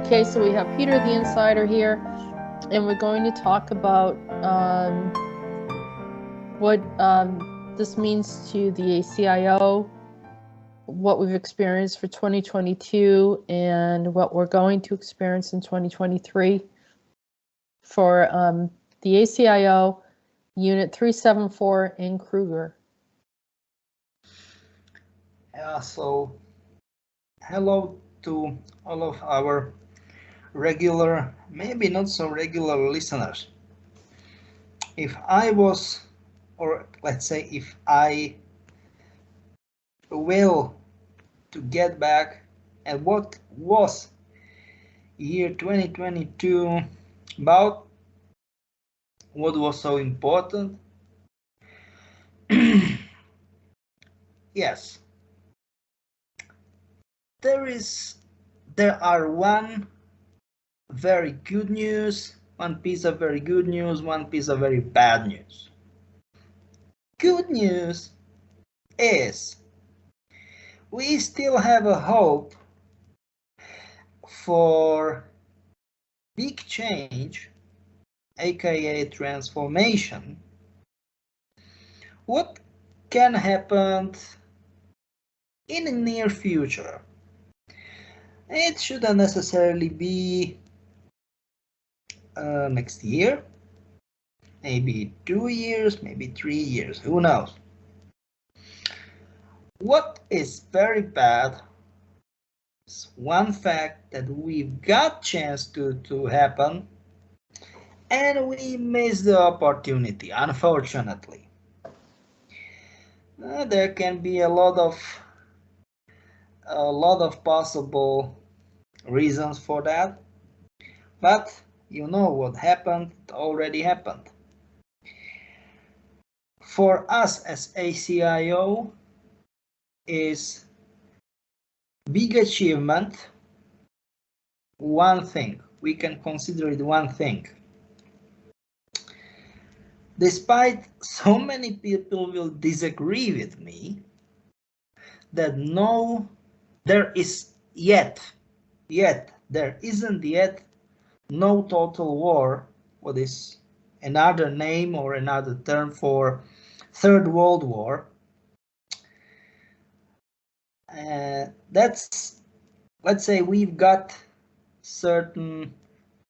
Okay, so we have Peter the Insider here, and we're going to talk about what this means to the ACIO, what we've experienced for 2022, and what we're going to experience in 2023 for the ACIO Unit 374 in Kruger. So hello to all of our regular, maybe not so regular listeners. If I was, or let's say if I will to get back at what was year 2022 about, what was so important? Yes, there are one very good news, one piece of very good news, one piece of very bad news. Good news is we still have a hope for big change, aka transformation. What can happen in the near future? It shouldn't necessarily be next year, maybe 2 years, maybe 3 years, who knows. What is very bad is one fact that we've got chance to happen and we missed the opportunity, unfortunately. There can be a lot of possible reasons for that, but you know what happened, it already happened. For us as ACIO is big achievement, one thing, we can consider it one thing. Despite so many people will disagree with me that no, there isn't yet no total war, what is another name or another term for Third World War. That's, let's say we've got certain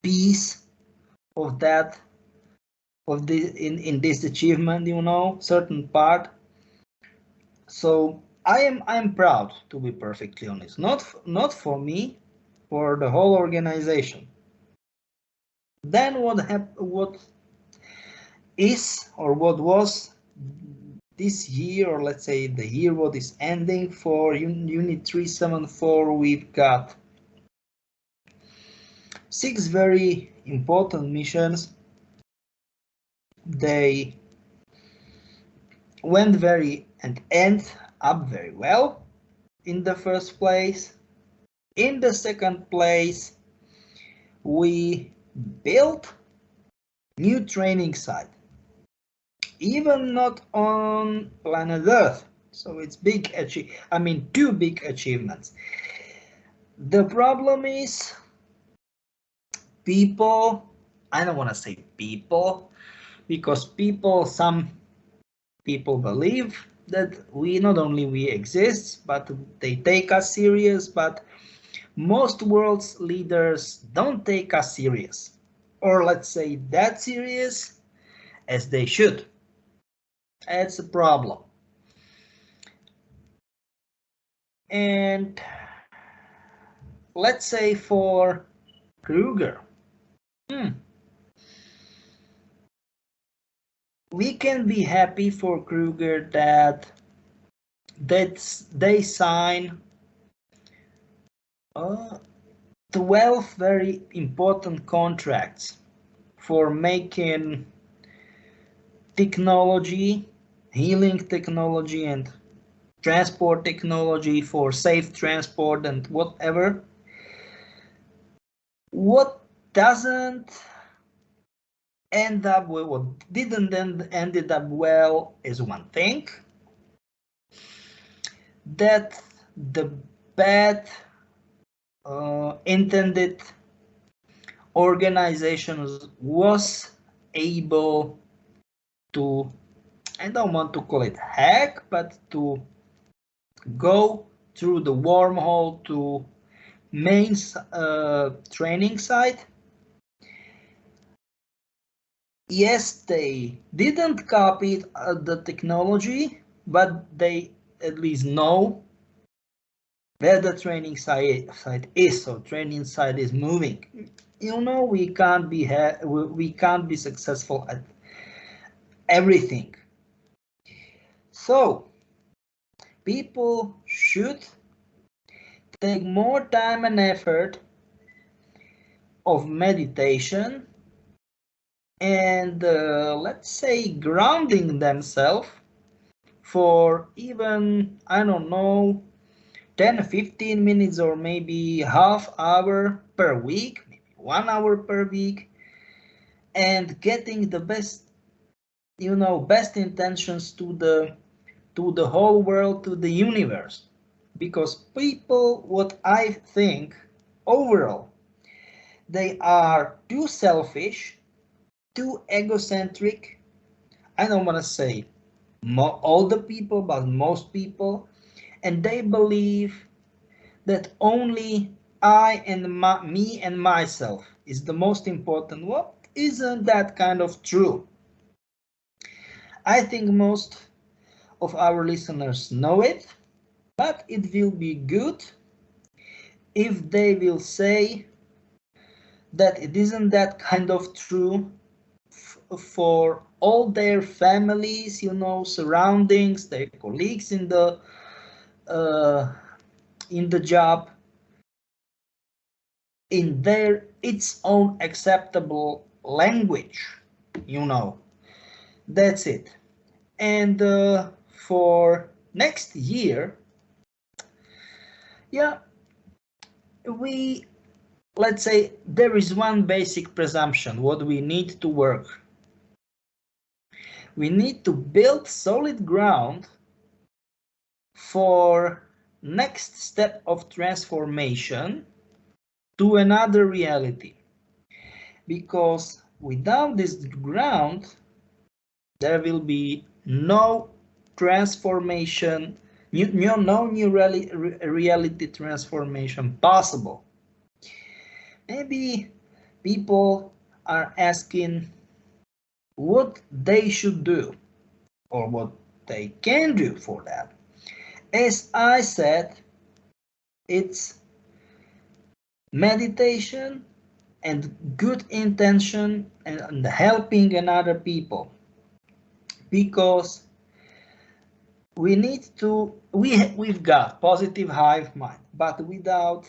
piece of that, of this in this achievement, you know, certain part. So I'm proud, to be perfectly honest, not for me, for the whole organization. Then what is or what was this year, or let's say the year what is ending for Unit 374, we've got 6 very important missions. They went and end up very well in the first place. In the second place, we built new training site, even not on planet Earth. So it's big two big achievements. The problem is people, I don't want to say people, because some people believe that not only we exist, but they take us serious, but most world's leaders don't take us serious, or let's say that serious as they should. That's a problem. And let's say for Kruger, we can be happy for Kruger that they sign 12 very important contracts for making technology, healing technology and transport technology for safe transport and whatever. What doesn't end up well, what didn't ended up well is one thing, that the bad intended organizations was able to, I don't want to call it hack, but to go through the wormhole to main training site. Yes, they didn't copy the technology, but they at least know where the training site is. So training site is moving. You know, we can't be successful at everything. So people should take more time and effort of meditation and let's say grounding themselves for even, I don't know, 10-15 minutes or maybe half hour per week, maybe 1 hour per week, and getting the best, best intentions to the whole world, to the universe. Because people, what I think overall, they are too selfish, too egocentric. I don't want to say all the people, but most people, and they believe that only I and me and myself is the most important. What isn't that kind of true? I think most of our listeners know it, but it will be good if they will say that it isn't that kind of true for all their families, surroundings, their colleagues in the job, in their its own acceptable language. That's it. And for next year, let's say there is one basic presumption what we need to work. We need to build solid ground for next step of transformation to another reality. Because without this ground, there will be no transformation, no new reality transformation possible. Maybe people are asking what they should do or what they can do for that. As I said, it's meditation and good intention and helping another people, because we've got positive hive mind, but without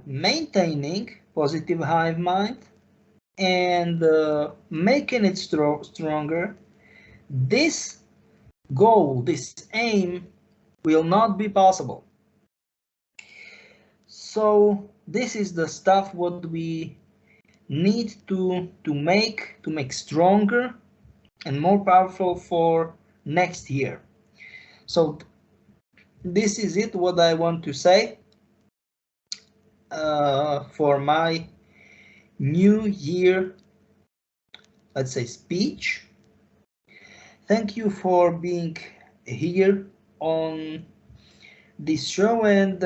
maintaining positive hive mind and making it stronger, this goal, this aim will not be possible. So this is the stuff what we need to make stronger and more powerful for next year. So this is it what I want to say for my New Year, let's say, speech. Thank you for being here on this show, and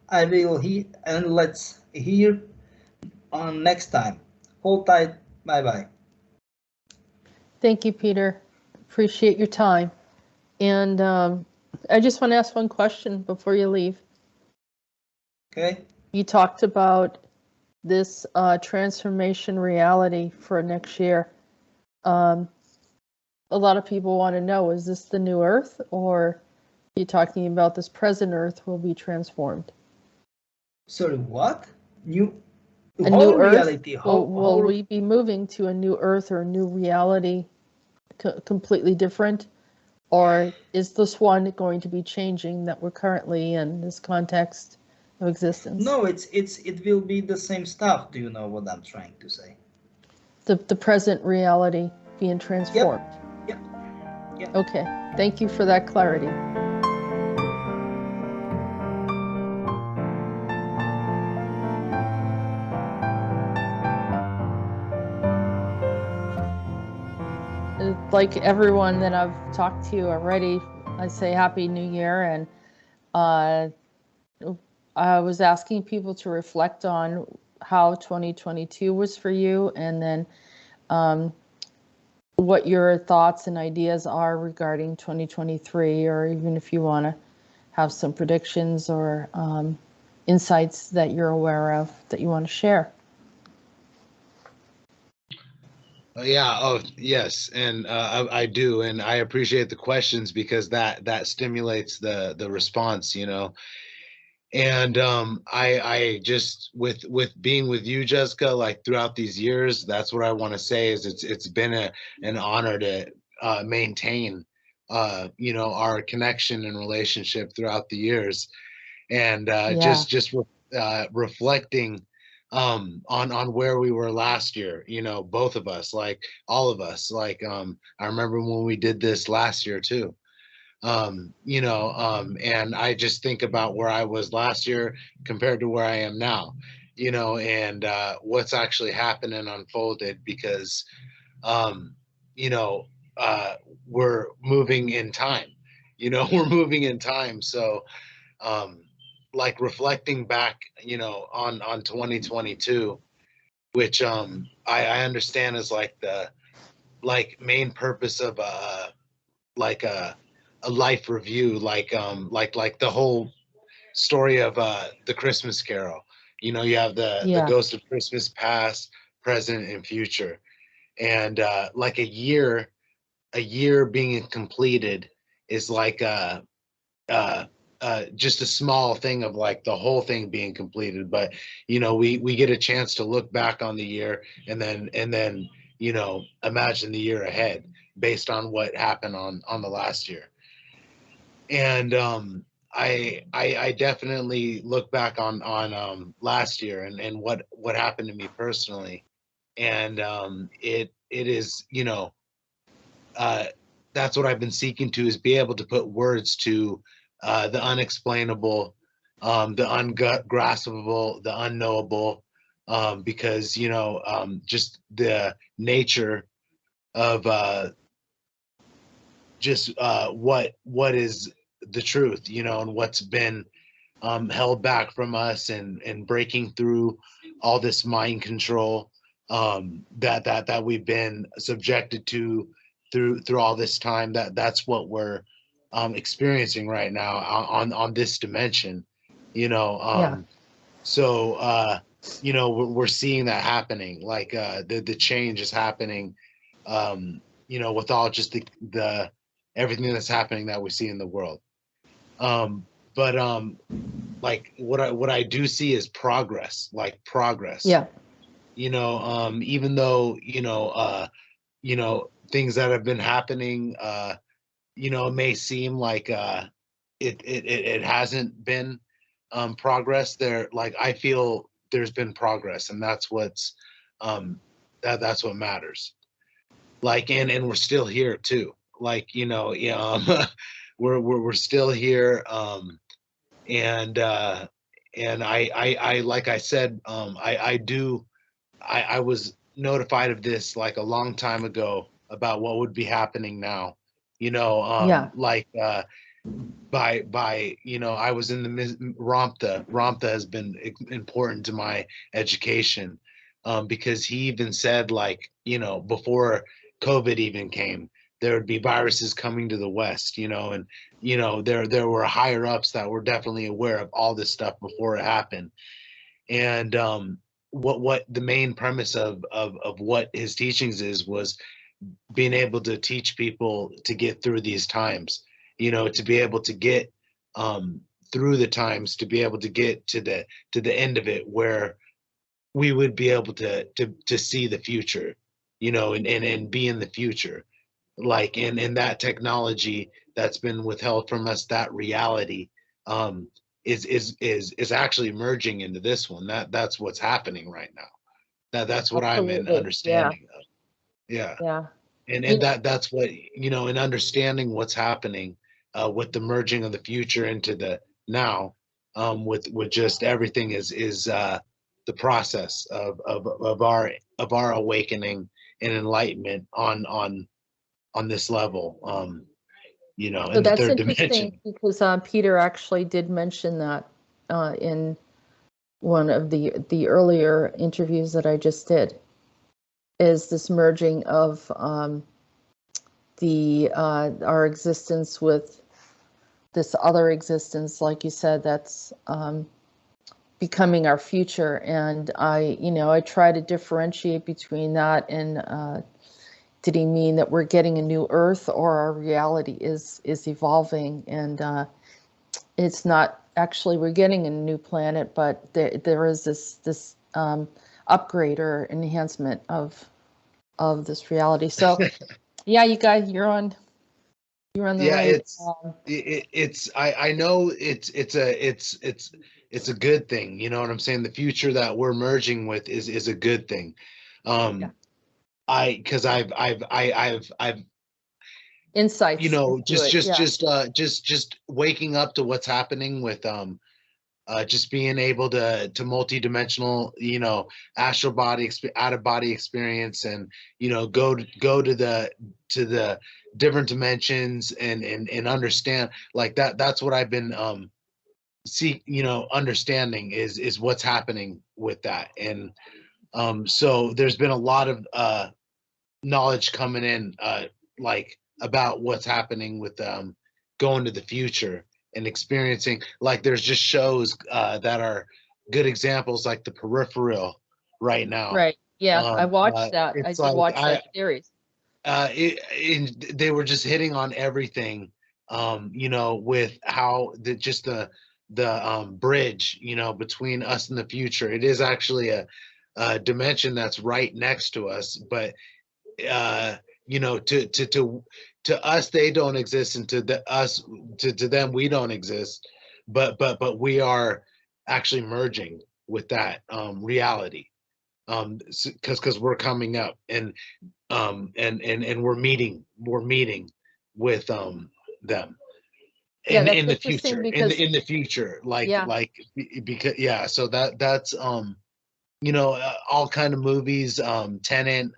I will and let's hear on next time. Hold tight. Bye bye. Thank you, Peter. Appreciate your time. And I just want to ask one question before you leave. Okay. You talked about this transformation reality for next year. A lot of people want to know, is this the new Earth, or are you talking about this present Earth will be transformed? Sorry, what? A new reality. Will we be moving to a new Earth or a new reality completely different? Or is this one going to be changing that we're currently in this context of existence? No, it will be the same stuff. Do you know what I'm trying to say? The present reality being transformed. Yep. Okay. Thank you for that clarity. like everyone that I've talked to already, I say Happy New Year. And I was asking people to reflect on how 2022 was for you, and then what your thoughts and ideas are regarding 2023, or even if you want to have some predictions or insights that you're aware of that you want to share. Yeah. Oh, yes. And I do, and I appreciate the questions, because that stimulates the response, you know. And I just, with being with you, Jessica, like throughout these years, that's what I want to say is it's been an honor to maintain you know, our connection and relationship throughout the years. And just reflecting on where we were last year, you know, both of us, like all of us, like I remember when we did this last year too. You know, and I just think about where I was last year compared to where I am now, you know, and what's actually happened and unfolded, because you know, we're moving in time, you know, we're moving in time. So like reflecting back, you know, on 2022, which I understand is like the main purpose of like a life review, like the whole story of the Christmas Carol. You know, you have the ghost of Christmas past, present, and future, and like a year being completed is like just a small thing of like the whole thing being completed. But you know, we get a chance to look back on the year, and then you know, imagine the year ahead based on what happened on the last year. And I definitely look back on last year and what happened to me personally, and it is, you know, that's what I've been seeking to, is be able to put words to the unexplainable, the ungraspable, the unknowable, because you know, just the nature of just what is the truth, you know, and what's been held back from us, and breaking through all this mind control that we've been subjected to through all this time. That's what we're experiencing right now on this dimension, you know. So you know, we're seeing that happening, like the change is happening, you know, with all just the everything that's happening that we see in the world. But like what I do see is progress, like progress. Yeah. You know, even though, you know, things that have been happening, you know, it may seem like it hasn't been progress there. Like I feel there's been progress, and that's what's that's what matters. Like, and we're still here too. Like, you know, yeah, we're still here, and I like I said, I was notified of this like a long time ago about what would be happening now, you know, like by you know, I was in the Ramtha has been important to my education, because he even said, like, you know, before COVID even came, there would be viruses coming to the West, you know, and you know, there were higher ups that were definitely aware of all this stuff before it happened. And what the main premise of what his teachings was being able to teach people to get through these times, you know, to be able to get through the times, to be able to get to the end of it, where we would be able to see the future, you know, and be in the future, like in that technology that's been withheld from us, that reality is actually merging into this one. That's what's happening right now. That's what I'm in understanding of. Yeah. And that's what, you know, in understanding what's happening with the merging of the future into the now, with just everything is the process of our awakening and enlightenment on on this level, you know, So in the that's third interesting dimension. because Peter actually did mention that in one of the earlier interviews that I just did, is this merging of our existence with this other existence, like you said, that's becoming our future. And I try to differentiate between that and did he mean that we're getting a new Earth, or our reality is evolving? And it's not actually we're getting a new planet, but there is this upgrade or enhancement of this reality. So yeah, you guys, you're on the right. I know it's a good thing. You know what I'm saying? The future that we're merging with is a good thing. Yeah. Because I've Insights. you know, into it, just waking up to what's happening with just being able to multi-dimensional, you know, astral body out of body experience, and you know, go to the different dimensions and understand like that. That's what I've been understanding is what's happening with that. And so there's been a lot of knowledge coming in like about what's happening with going to the future and experiencing. Like there's just shows that are good examples, like the Peripheral right now. Right. Yeah, I watched that. I It's did watch that series. They were just hitting on everything, you know, with how the bridge, you know, between us and the future. It is actually a dimension that's right next to us, but you know, to us they don't exist, and to them we don't exist, but we are actually merging with that reality, because we're coming up, and we're meeting with them in the future, in the future, because so that's you know, all kind of movies, Tenet,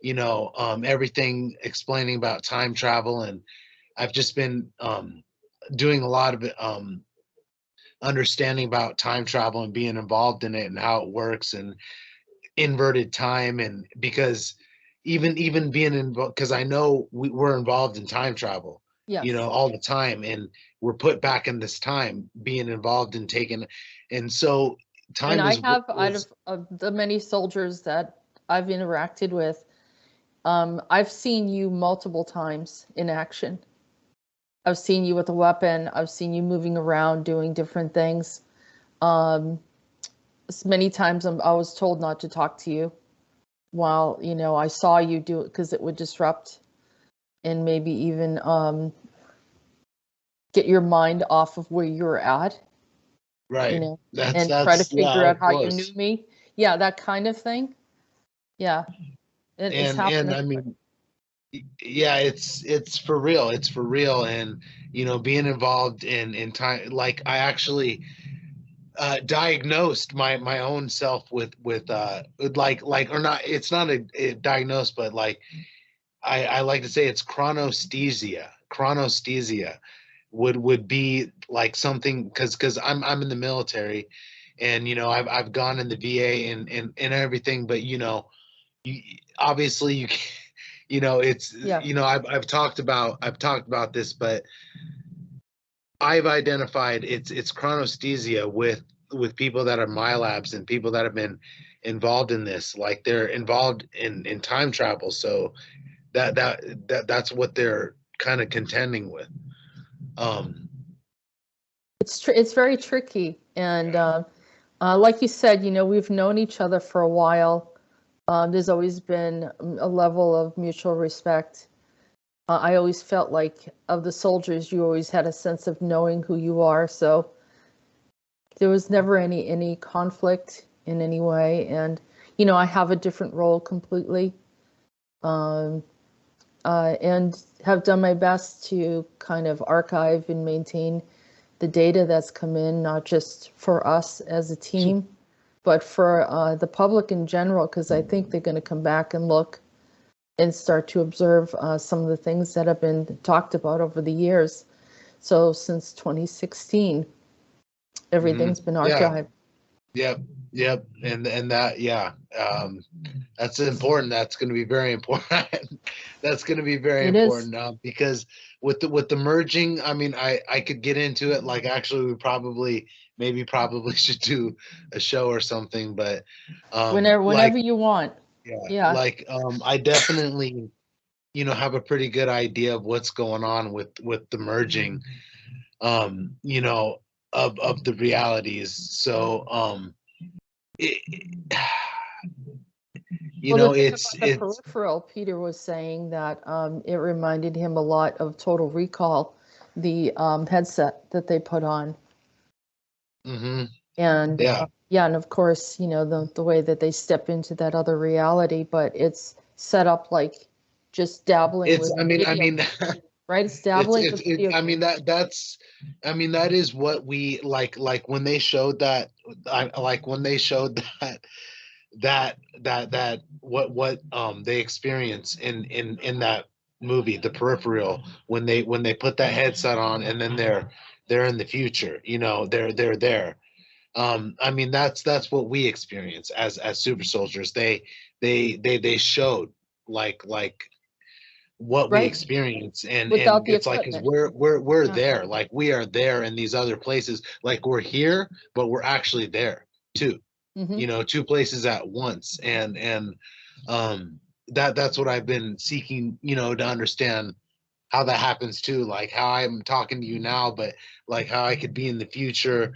you know, everything explaining about time travel. And I've just been doing a lot of understanding about time travel and being involved in it and how it works, and inverted time. And because even being involved, because I know we're involved in time travel, you know, all the time, and we're put back in this time, being involved and taking, and so time. And out of the many soldiers that I've interacted with, I've seen you multiple times in action. I've seen you with a weapon. I've seen you moving around doing different things. Many times I was told not to talk to you while, you know, I saw you do it, because it would disrupt and maybe even get your mind off of where you're at. Right. You know, and try to figure out how you knew me. Yeah, that kind of thing. Yeah. And I mean, yeah, it's for real. It's for real. And, you know, being involved in time, like I actually diagnosed my own self with like or not, it's not a diagnosed, but like I like to say it's chronesthesia. Chronesthesia would be like something, because I'm in the military, and you know, I've gone in the VA and everything, but you know, obviously you can't, you know, it's you know, I've talked about this, but I've identified it's chronesthesia with people that are MyLabs and people that have been involved in this, like they're involved in time travel. So that's what they're kind of contending with. It's very tricky, and like you said, you know, we've known each other for a while. There's always been a level of mutual respect. I always felt like, of the soldiers, you always had a sense of knowing who you are, so there was never any conflict in any way. And you know, I have a different role completely, and have done my best to kind of archive and maintain the data that's come in, not just for us as a team, but for the public in general, because I think they're going to come back and look and start to observe some of the things that have been talked about over the years. So since 2016, everything's been archived. Yep. And that, that's important. That's going to be very important. That's going to be very important because with the merging, I mean, I could get into it. Like, actually, we probably should do a show or something, but whenever you want. Yeah. Like, I definitely, have a pretty good idea of what's going on with the merging, of the realities. So, it's peripheral. Peter was saying that it reminded him a lot of Total Recall, the headset that they put on. Mm-hmm. And and of course, the way that they step into that other reality, but it's set up like just dabbling with video, right? It's dabbling with video. I mean, that is what we like when they showed that, what they experience in that movie, The Peripheral, when they put that headset on and then they're in the future, they're there. I mean, that's what we experience as super soldiers. They showed like what we experience, and it's like, because we're there, like we are there in these other places, like we're here, but we're actually there too. Mm-hmm. Two places at once, and that's what I've been seeking, to understand how that happens too, like how I'm talking to you now, but like how I could be in the future,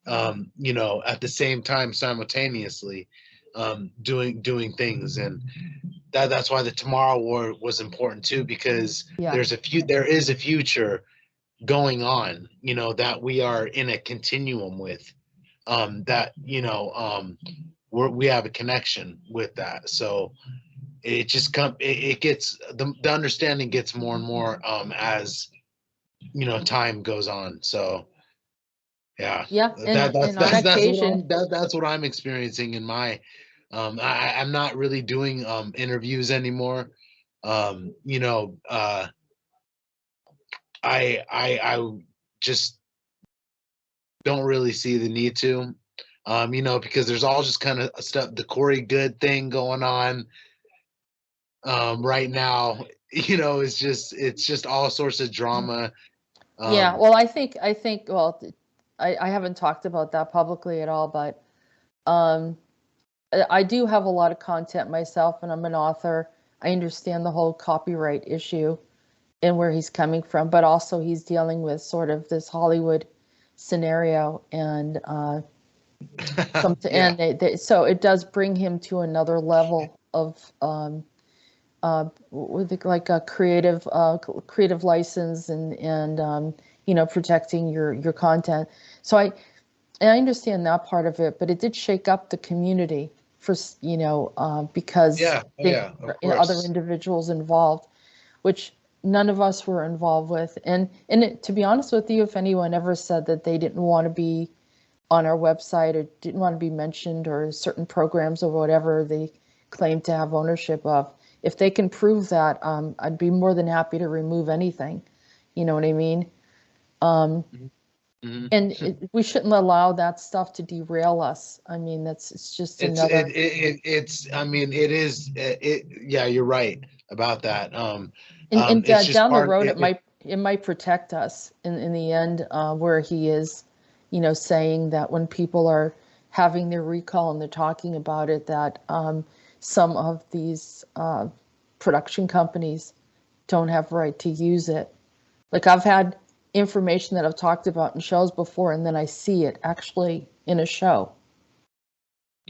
at the same time, simultaneously, doing things. And that's why the Tomorrow War was important too, because there is a future going on, that we are in a continuum with, that we have a connection with that. So it just it gets the understanding gets more and more as time goes on. So that's what I'm experiencing in my I'm not really doing interviews anymore. I just don't really see the need to, because there's all just kind of stuff, the Corey Good thing going on right now. It's just all sorts of drama. Well, I think well, I haven't talked about that publicly at all, but I do have a lot of content myself, and I'm an author. I understand the whole copyright issue and where he's coming from, but also he's dealing with sort of this Hollywood scenario, and so it does bring him to another level of with like a creative license, and protecting your content. So I understand that part of it, but it did shake up the community for because other individuals involved, which none of us were involved with. And to be honest with you, if anyone ever said that they didn't want to be on our website or didn't want to be mentioned or certain programs or whatever they claim to have ownership of, if they can prove that, I'd be more than happy to remove anything. You know what I mean? Mm-hmm. And we shouldn't allow that stuff to derail us. I mean, it's just another. You're right about that. And down the road, it might protect us in the end, where he is, saying that when people are having their recall and they're talking about it, that some of these production companies don't have right to use it. Like, I've had information that I've talked about in shows before, and then I see it actually in a show.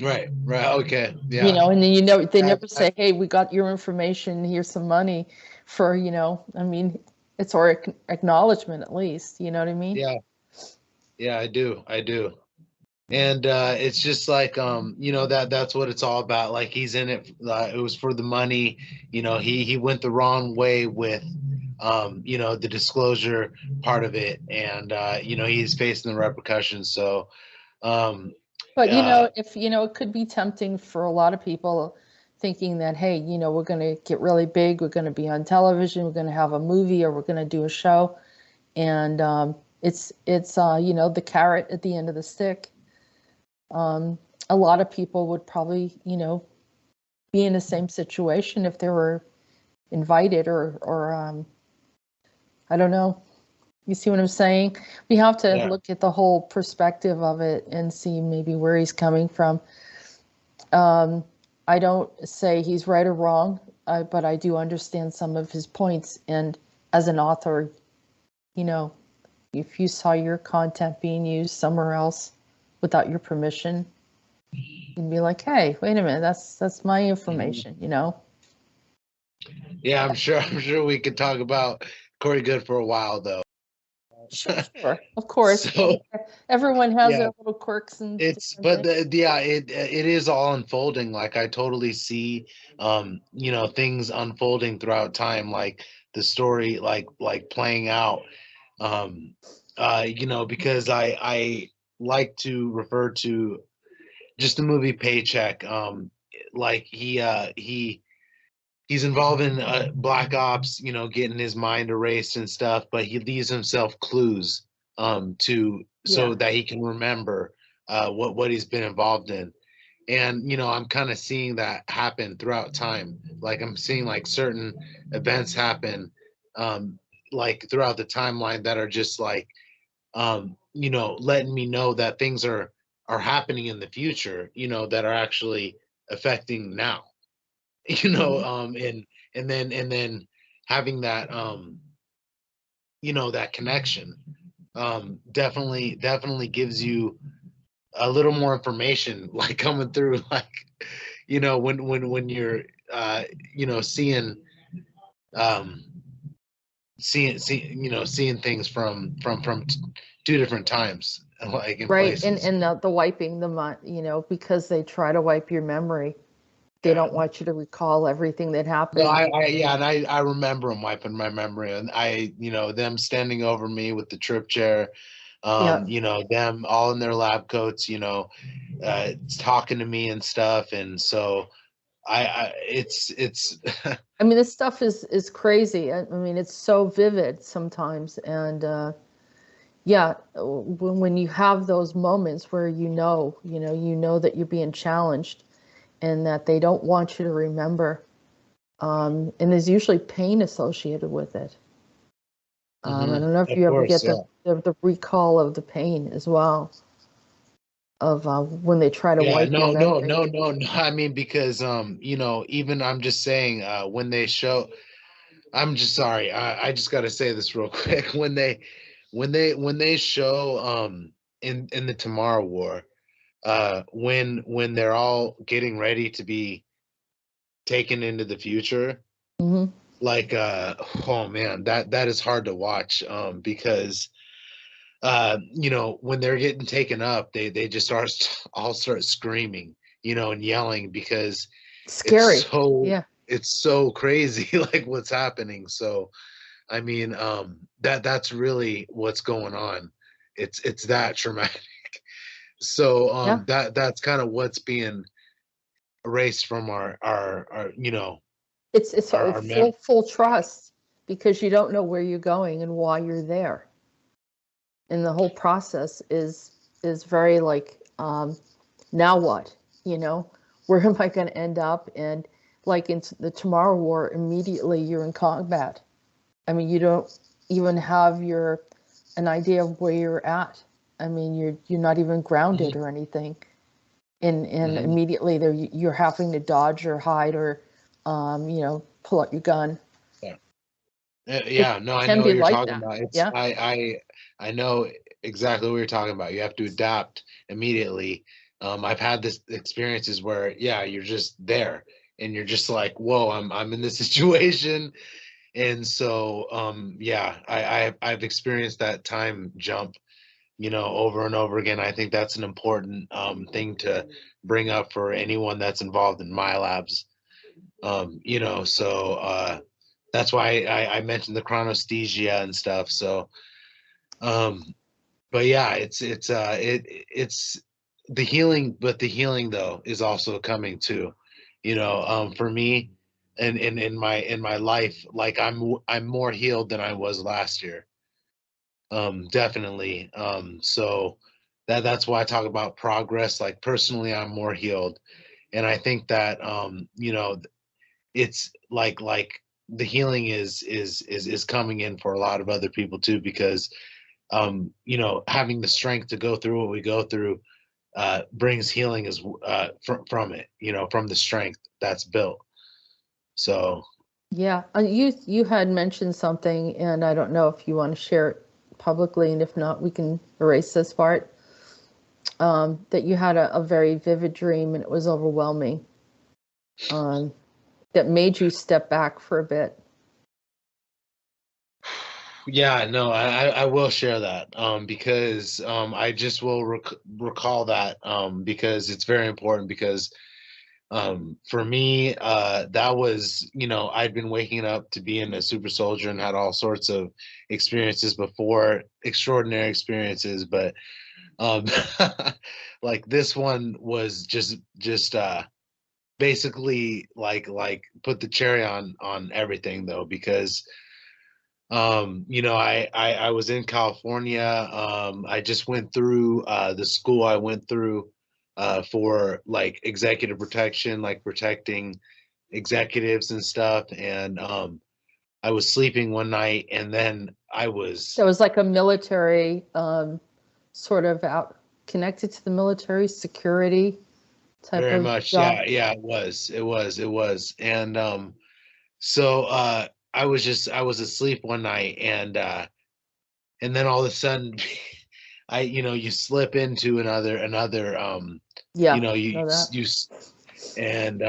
Right. Okay. Yeah. And then they never say, "Hey, we got your information. Here's some money for," I mean, it's our acknowledgement at least. You know what I mean? Yeah, I do. And it's just like that's what it's all about. Like, he's in it. It was for the money. He went the wrong way with the disclosure part of it, and he's facing the repercussions. So but if it could be tempting for a lot of people thinking that, hey, you know, we're going to get really big, we're going to be on television, we're going to have a movie, or we're going to do a show. And it's you know, the carrot at the end of the stick. A lot of people would probably, you know, be in the same situation if they were invited or I don't know. You see what I'm saying? We have to look at the whole perspective of it and see maybe where he's coming from. I don't say he's right or wrong, but I do understand some of his points. And as an author, you know, if you saw your content being used somewhere else without your permission, you'd be like, hey, wait a minute, that's my information, you know? Yeah, I'm sure we could talk about Corey Good for a while, though. Sure, of course. So, everyone has their little quirks and but it is all unfolding. Like I totally see, you know, things unfolding throughout time, like the story, like playing out. You know, because I like to refer to just the movie Paycheck. Like he's involved in black ops, you know, getting his mind erased and stuff, but he leaves himself clues so that he can remember what he's been involved in. And you know, I'm kind of seeing that happen throughout time. Like I'm seeing like certain events happen like throughout the timeline that are just like you know, letting me know that things are happening in the future, you know, that are actually affecting now. You know, and then having that you know, that connection definitely gives you a little more information, like coming through, like, you know, when you're you know, seeing you know, seeing things from two different times, like in right. places. And the wiping you know, because they try to wipe your memory. They don't want you to recall everything that happened. No, and I remember them wiping my memory, and you know, them standing over me with the trip chair, you know, them all in their lab coats, you know, talking to me and stuff, and so it's I mean, this stuff is crazy. I mean, it's so vivid sometimes, and when you have those moments where you know that you're being challenged, and that they don't want you to remember. And there's usually pain associated with it. I don't know if you ever get the recall of the pain as well, of when they try to wipe your memory. No. I mean, because you know, even I'm just saying, when they show, I'm just sorry, I just got to say this real quick. When they show in the Tomorrow War, when they're all getting ready to be taken into the future, like oh man, that is hard to watch, because you know, when they're getting taken up, they just all start screaming, you know, and yelling, because scary. It's so crazy, like what's happening. So I mean, that's really what's going on. It's that traumatic. So that's kind of what's being erased from our you know, it's full trust, because you don't know where you're going and why you're there, and the whole process is very like, now what, you know, where am I going to end up? And like in the Tomorrow War, immediately you're in combat. I mean, you don't even have an idea of where you're at. I mean, you're not even grounded or anything, and immediately you're having to dodge or hide or you know, pull out your gun. Yeah, no, I know what you're talking about. It's I know exactly what you're talking about. You have to adapt immediately. I've had this experiences where you're just there and you're just like, whoa, I'm in this situation. And so I've experienced that time jump, you know, over and over again. I think that's an important thing to bring up for anyone that's involved in my labs. You know, so that's why I mentioned the chronesthesia and stuff. So but yeah, it's the healing, but the healing though is also coming too. For me, and in my life, like I'm more healed than I was last year. Definitely. So that's why I talk about progress. Like personally, I'm more healed, and I think that it's like the healing is coming in for a lot of other people too, because having the strength to go through what we go through brings healing as from it, from the strength that's built. So Yeah, you had mentioned something, and I don't know if you want to share it publicly, and if not, we can erase this part. That you had a very vivid dream, and it was overwhelming. That made you step back for a bit. yeah, no, I will share that because I just will recall that because it's very important, because for me that was, I'd been waking up to being a super soldier and had all sorts of experiences before, extraordinary experiences, but like this one was just basically like put the cherry on everything, though, because I was in California. I just went through the school I went through for like executive protection, like protecting executives and stuff. And I was sleeping one night, and then There was like a military sort of out connected to the military security type very of much, job. yeah, it was. And so I was asleep one night, and then all of a sudden you slip into another Yeah, you know that. you and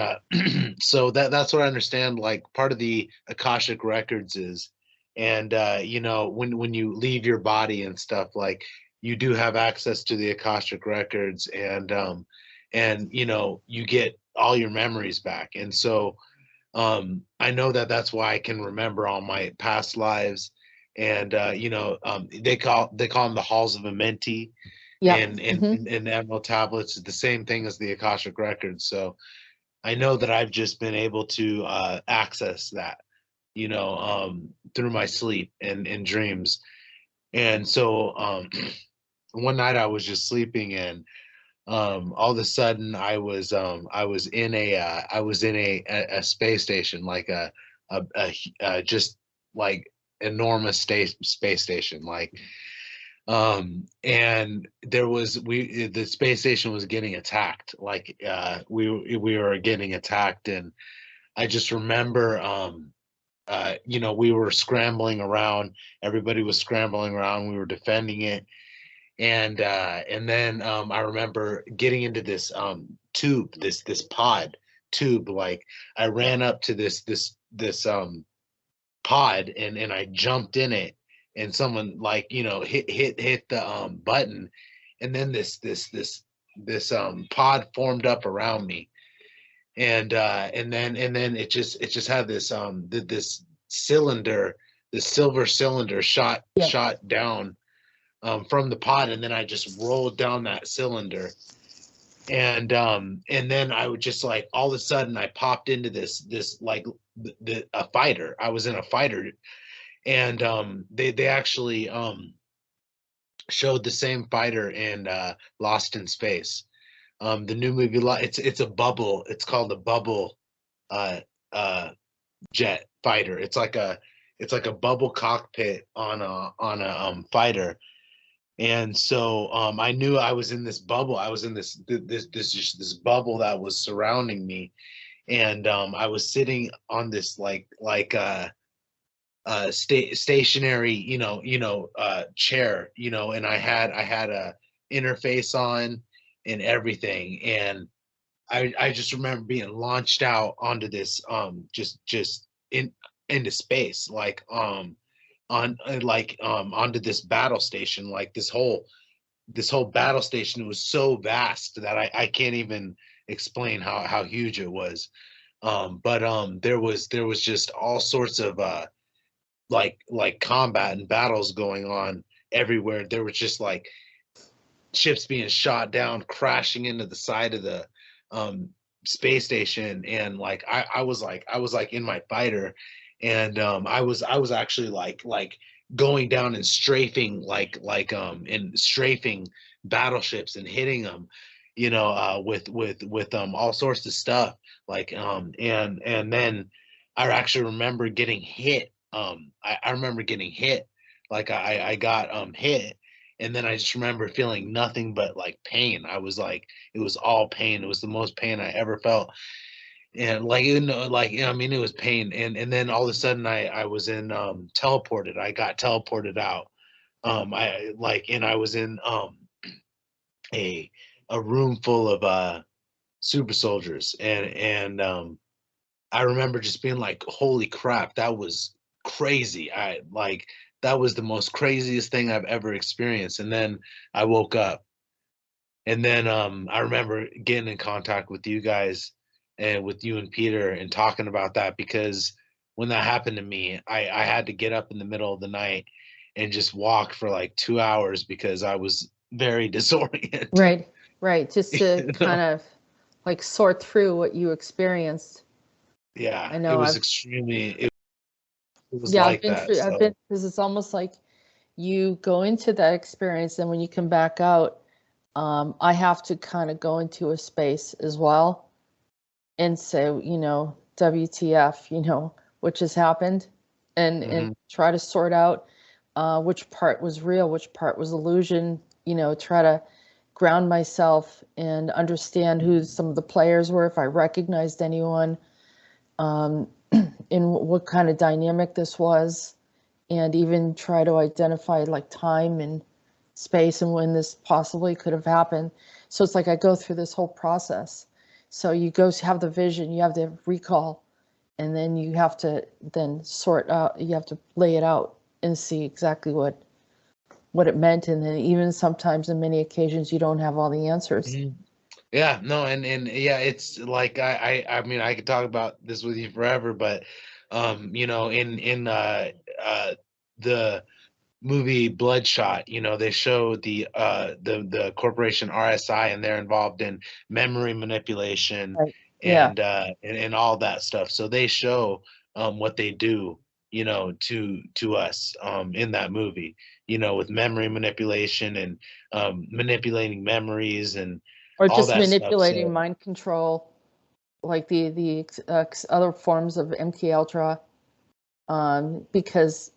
so that's what I understand, like part of the Akashic records is. And when you leave your body and stuff, like you do have access to the Akashic records, and you get all your memories back. And so I know that that's why I can remember all my past lives. And they call them the halls of Amenti. Yeah. And in Emerald tablets is the same thing as the Akashic records. So I know that I've just been able to access that, through my sleep and dreams. And so one night I was just sleeping, and all of a sudden I was in a space station, like a just like enormous space station, like and the space station was getting attacked, like we were getting attacked. And I just remember we were scrambling around, everybody was scrambling around, we were defending it. And then I remember getting into this tube, this pod tube. Like I ran up to this pod, and I jumped in it, and someone like hit the button, and then this pod formed up around me. And then it just had this cylinder, this silver cylinder shot down from the pod, and then I just rolled down that cylinder. And then I would just, like, all of a sudden I popped into this like a fighter. I was in a fighter. And they actually showed the same fighter in Lost in Space, the new movie. It's a bubble, it's called a bubble uh jet fighter. It's like a bubble cockpit on a fighter. And so I knew I was in this bubble. I was in this bubble that was surrounding me. And I was sitting on this stationary, chair, and I had a interface on and everything. And I just remember being launched out onto this just into space, like onto this battle station. Like this whole battle station was so vast that I can't even explain how huge it was. But there was just all sorts of like combat and battles going on everywhere. There was just like ships being shot down, crashing into the side of the space station, and like I was like in my fighter, and I was actually like going down and strafing and strafing battleships and hitting them, you know, with all sorts of stuff, like and then I actually remember getting hit. I remember getting hit, like I got hit, and then I just remember feeling nothing but like pain. I was like, it was all pain. It was the most pain I ever felt. And like, you know, like, I mean, it was pain. And then all of a sudden I was in teleported. I got teleported out. I like, and I was in a a room full of super soldiers, and I remember just being like, holy crap, that was crazy. I like, that was the most craziest thing I've ever experienced. And then I woke up, and then I remember getting in contact with you guys and with you and Peter and talking about that, because when that happened to me, I had to get up in the middle of the night and just walk for like 2 hours because I was very disoriented. Right, right. Just to You kind know? of like sort through what you experienced. Yeah, I it know was I've extremely, it was yeah, I've like been that. through, So because it's almost like you go into that experience and when you come back out, I have to kind of go into a space as well and say, you know, WTF, you know, which has happened, and mhm. try to sort out which part was real, which part was illusion, you know, try to ground myself and understand who some of the players were, if I recognized anyone, um, in what kind of dynamic this was, and even try to identify like time and space and when this possibly could have happened. So it's like I go through this whole process. So you go have the vision, you have the recall, and then you have to then sort out, you have to lay it out and see exactly what it meant. And then even sometimes in many occasions you don't have all the answers. Mhm. Yeah, no, and yeah, it's like I mean, I could talk about this with you forever, but you know, in the movie Bloodshot, you know, they show the corporation RSI, and they're involved in memory manipulation Right. Yeah. and all that stuff. So they show what they do, you know, to us in that movie, you know, with memory manipulation and manipulating memories and Or all just that stuff. manipulating So mind control, like the other forms of MK Ultra, because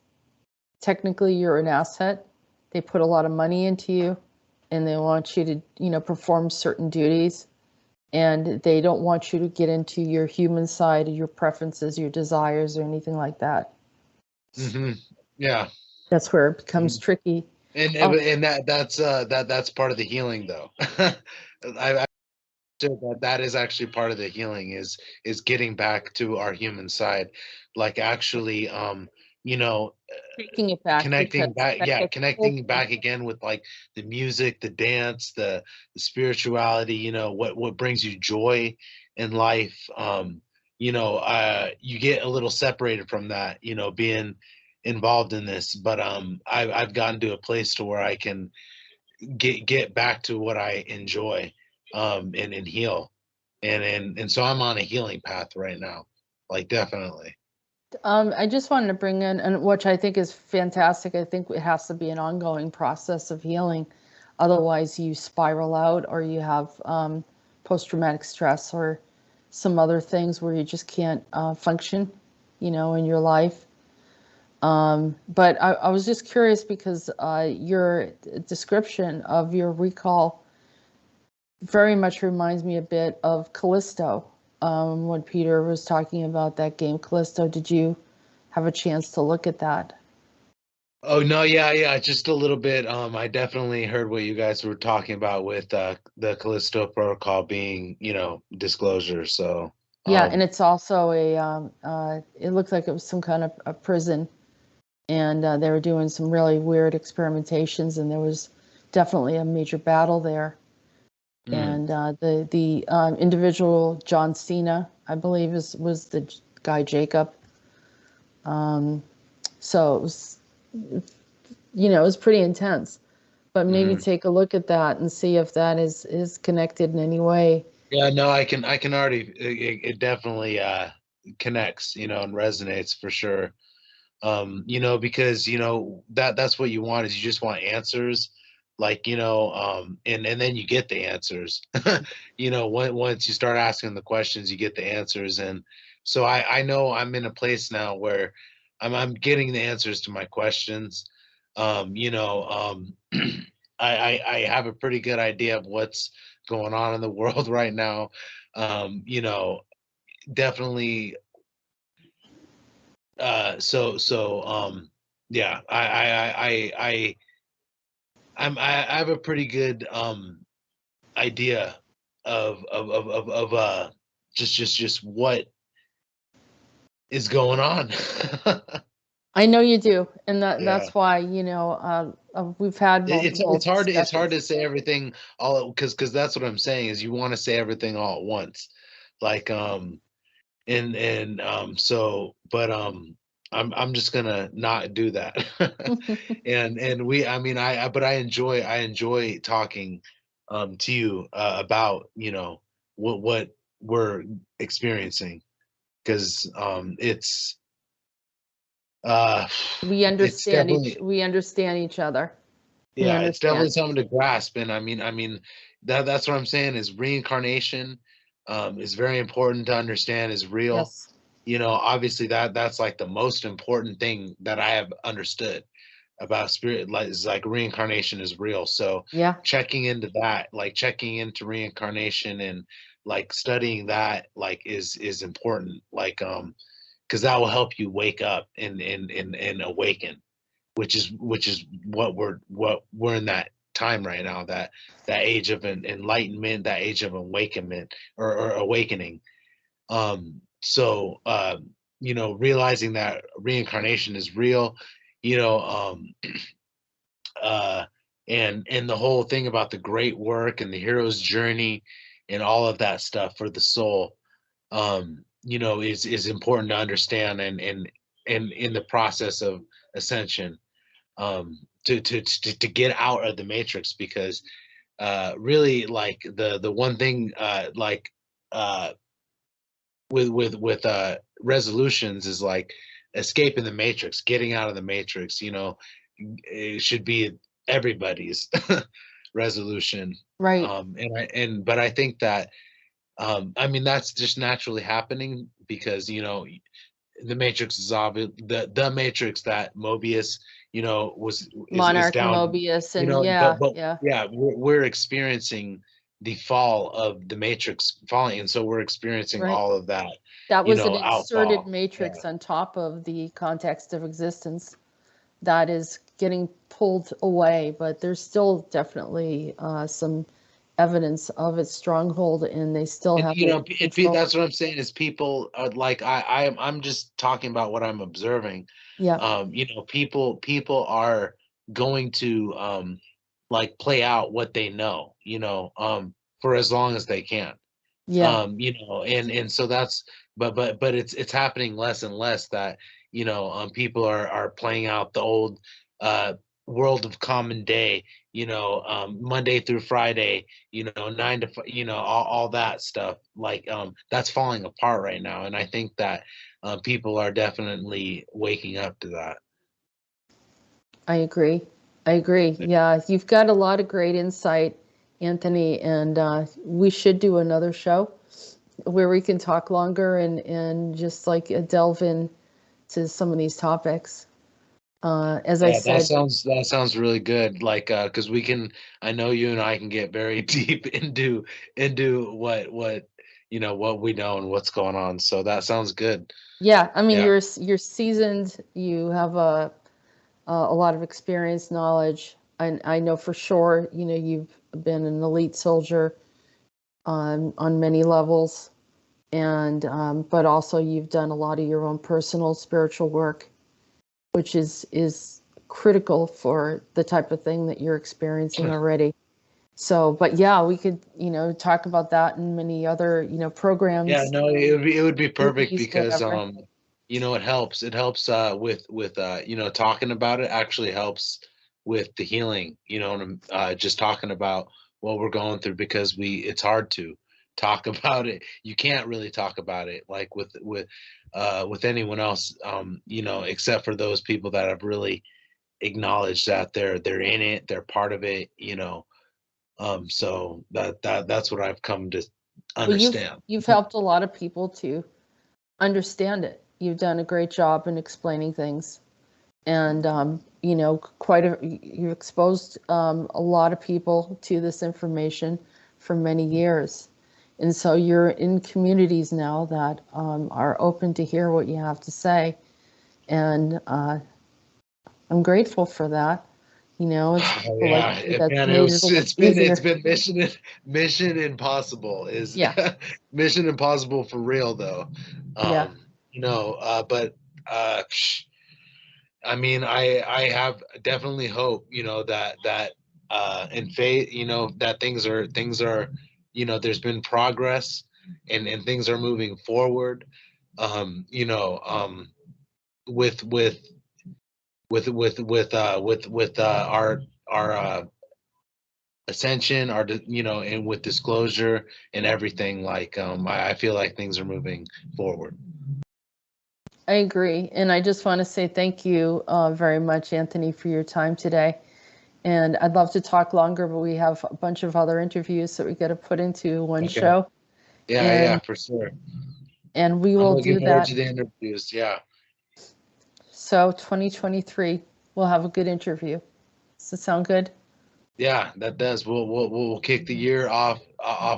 technically you're an asset. They put a lot of money into you, and they want you to, you know, perform certain duties, and they don't want you to get into your human side, your preferences, your desires, or anything like that. mhm, yeah. That's where it becomes Mhm. tricky. And Oh, and that's part of the healing, though. I said that that is actually part of the healing, is getting back to our human side, like actually you know, taking it back because connecting back, that yeah, gets pulled connecting from back again with like the music, the dance, the spirituality, you know, what brings you joy in life. You know, you get a little separated from that, you know, being involved in this, but I've gotten to a place to where I can get back to what I enjoy, and heal, and so I'm on a healing path right now, like definitely. I just wanted to bring in, and which I think is fantastic. I think it has to be an ongoing process of healing. Otherwise, you spiral out or you have post-traumatic stress or some other things where you just can't function, you know, in your life. But I was just curious because your description of your recall very much reminds me a bit of Callisto. When Peter was talking about that game, Callisto, did you have a chance to look at that? Oh no, yeah, yeah, just a little bit. I definitely heard what you guys were talking about with the Callisto Protocol being, you know, disclosure. So, Yeah, and um, it's also it looked like it was some kind of a prison, and they were doing some really weird experimentations, and there was definitely a major battle there. mm, And the individual John Cena, I believe, was the guy Jacob. Um, so it was, you know, it was pretty intense. But maybe mm, take a look at that and see if that is connected in any way. Yeah, no, I can already, it definitely connects, you know, and resonates for sure. You know, because, you know, that's what you want, is you just want answers, like, you know, and then you get the answers. You know, once you start asking the questions, you get the answers. And so I know I'm in a place now where I'm getting the answers to my questions. You know, I have a pretty good idea of what's going on in the world right now. You know, definitely. Yeah, I have a pretty good idea of just what is going on. I know you do, and Yeah. that's why, we've had multiple It's hard discussions. to say everything all, because that's what I'm saying, is you want to say everything all at once, like and so, but I'm just gonna not do that. And we, I mean, but I enjoy talking to you about, you know, what we're experiencing, because uh it's definitely, We understand each other. We yeah, it's understand. definitely something to grasp. And I mean, that's what I'm saying, is reincarnation is very important to understand, is real. Yes. You know, obviously that's like the most important thing that I have understood about spirit, like, is like reincarnation is real. So Yeah. checking into that, like checking into reincarnation and like studying that, like is important. Like because that will help you wake up and awaken, which is what we're in that time right now, that age of enlightenment, that age of awakenment, or awakening. So you know, realizing that reincarnation is real, you know, uh and the whole thing about the great work and the hero's journey and all of that stuff for the soul, you know, is important to understand, and in the process of ascension, to get out of the matrix. Because really, like, the one thing, like, uh with resolutions, is like escaping the matrix, getting out of the matrix, you know. It should be everybody's resolution. Right. But I think that, I mean, that's just naturally happening, because, you know, the matrix is obvious, the matrix that Mobius, you know, is Monarch and down, Mobius, you and know. yeah, But yeah. yeah, we're experiencing the fall of the matrix falling, and so we're experiencing Right. all of that, That you was an know, inserted outfall. Yeah. matrix on top of the context of existence that is getting pulled away, but there's still definitely some evidence of its stronghold, and they still And, have you the know, control. that's what I'm saying, is people are like, I'm just talking about what I'm observing. Yeah, You know, people are going to like play out what they know, you know, for as long as they can. yeah, You know, and so that's, but it's happening less and less, that, you know, people are playing out the old uh world of common day, you know, Monday through Friday, you know, 9 to 5, you know, all that stuff, like, that's falling apart right now. And I think that people are definitely waking up to that. I agree. I agree. Yeah, you've got a lot of great insight, Anthony, and we should do another show where we can talk longer and just like delve in to some of these topics. As I Yeah, said, that sounds really good. Like, because we can, I know you and I can get very deep into what you know, what we know and what's going on. So that sounds good. yeah, I mean, Yeah. you're seasoned. You have a lot of experience, knowledge. I know for sure, you've been an elite soldier on many levels, and but also you've done a lot of your own personal spiritual work, which is critical for the type of thing that you're experiencing already. So, but yeah, we could, talk about that and many other, Yeah, programs, no, it would be perfect, movies, because whatever. you know, it helps with you know, talking about it actually helps with the healing, you know, and just talking about what we're going through, because we it's hard to talk about it. You can't really talk about it like with anyone else, you know, except for those people that have really acknowledged that they're in it, they're part of it, you know. So that's what I've come to Well, understand. you've helped a lot of people to understand it. You've done a great job in explaining things, and you know, you've exposed a lot of people to this information for many years, and so you're in communities now that are open to hear what you have to say, and I'm grateful for that. You know, it's Oh, people like yeah, you that's man, made it a little easier. it's been mission impossible is Yeah, mission impossible for real though. yeah. You know, but I mean, I have definitely hope, you know, that and faith, you know, that things are, you know, there's been progress and things are moving forward. You know, with our ascension, you know, and with disclosure and everything, like I feel like things are moving forward. I agree. And I just want to say thank you very much, Anthony, for your time today. And I'd love to talk longer, but we have a bunch of other interviews that we got to put into one Okay. show. Yeah, for sure. And we I'm will looking do forward that. to the interviews. Yeah. So 2023, we'll have a good interview. Does that sound good? Yeah, that does. We'll kick the year off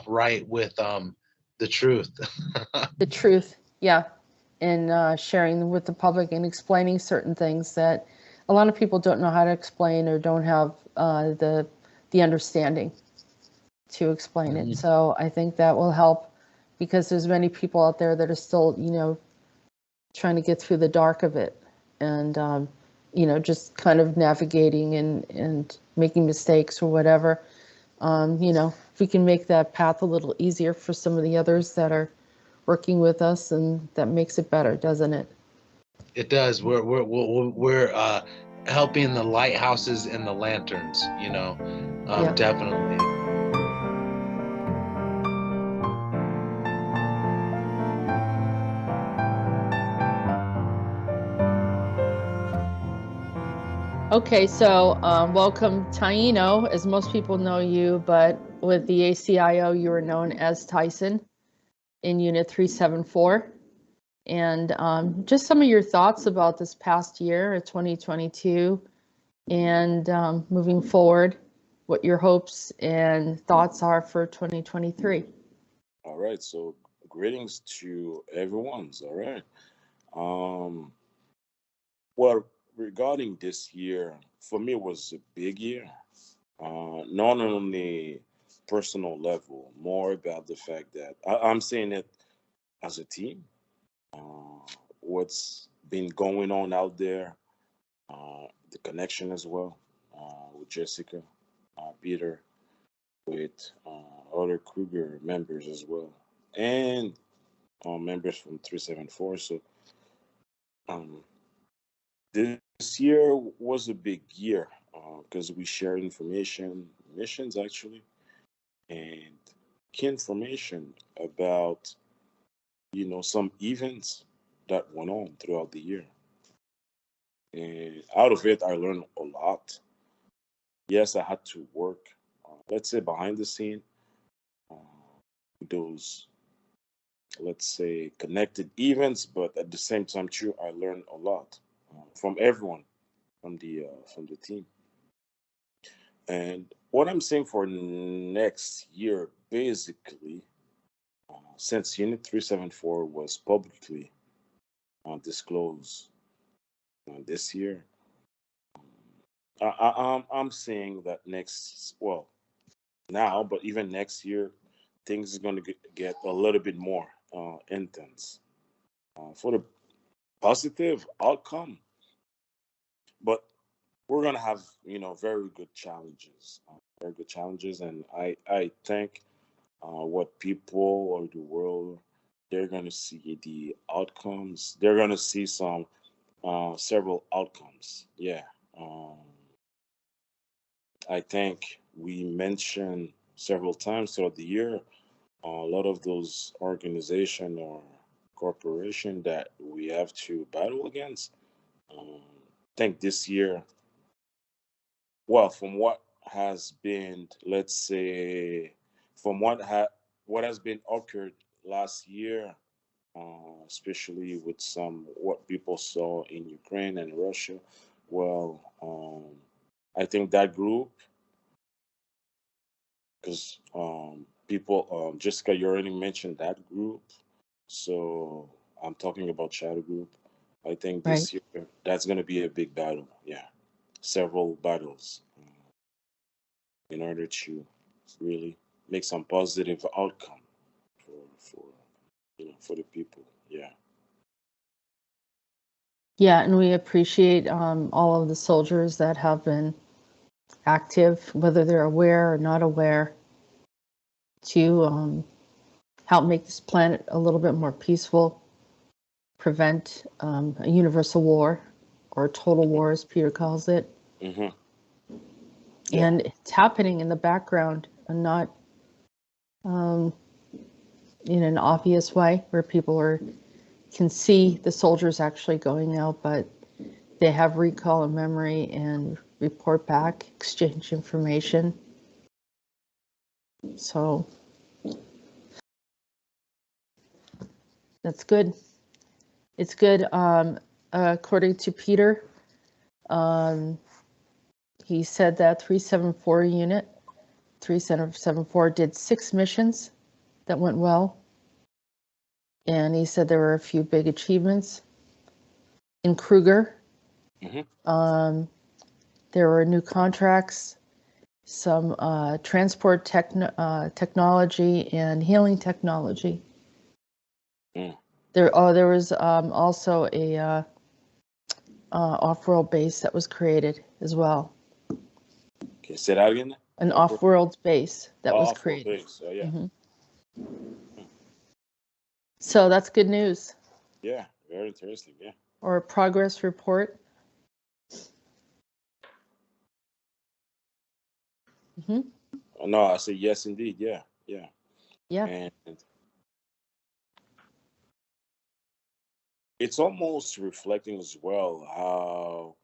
right with the truth. The truth, yeah. And sharing with the public and explaining certain things that a lot of people don't know how to explain or don't have the understanding to explain it. So I think that will help because there's many people out there that are still, you know, trying to get through the dark of it and, you know, just kind of navigating and making mistakes or whatever. You know, if we can make that path a little easier for some of the others that are working with us, and that makes it better, doesn't it? It does. We're helping the lighthouses and the lanterns. You know, Yeah. definitely. Okay, so welcome, Taino. As most people know you, but with the ACIO, you are known as Tyson in Unit 374. And just some of your thoughts about this past year, 2022, and moving forward, what your hopes and thoughts are for 2023. All right, so greetings to everyone's. All right. Um, well, regarding this year, for me, it was a big year. Not on the personal level, more about the fact that I'm saying it as a team. What's been going on out there, the connection as well with Jessica, Peter, with other Kruger members as well, and members from 374. So um, this year was a big year because we shared information, missions actually, and key information about some events that went on throughout the year. And out of it, I learned a lot. Yes, I had to work, let's say, behind the scene, uh, those, let's say, connected events, but at the same time, too, I learned a lot from everyone from the team. And what I'm saying for next year, basically, since Unit 374 was publicly disclosed this year, I'm saying that well, now, but even next year, things is going to get a little bit more intense for the positive outcome. But we're going to have, very good challenges, and I think what people or the world, they're going to see the outcomes. They're going to see some several outcomes. Yeah. I think we mentioned several times throughout the year a lot of those organization or corporation that we have to battle against. I think this year, well, from what has been, let's say, from what has been occurred last year, especially with some what people saw in Ukraine and Russia. Well, I think that group, because people, Jessica, you already mentioned that group, so I'm talking about shadow group. I think Right. this year that's going to be a big battle. Yeah, several battles in order to really make some positive outcome for for the people. Yeah. Yeah, and we appreciate all of the soldiers that have been active, whether they're aware or not aware, to help make this planet a little bit more peaceful, prevent a universal war or a total war, as Peter calls it. Mm-hmm. And it's happening in the background and not in an obvious way where people can see the soldiers actually going out, but they have recall and memory and report back, exchange information. So that's good. It's good. According to Peter, he said that 374 unit, 374 did 6 missions that went well. And he said there were a few big achievements. In Kruger, there were new contracts, some transport technology and healing technology. There was also a off-world base that was created as well. Okay, say that again. An off-world base that was created. Base. Oh, yeah. So that's good news. Yeah, very interesting. Yeah. Or a progress report. No, I say yes, indeed. Yeah, yeah. Yeah. And it's almost reflecting as well how,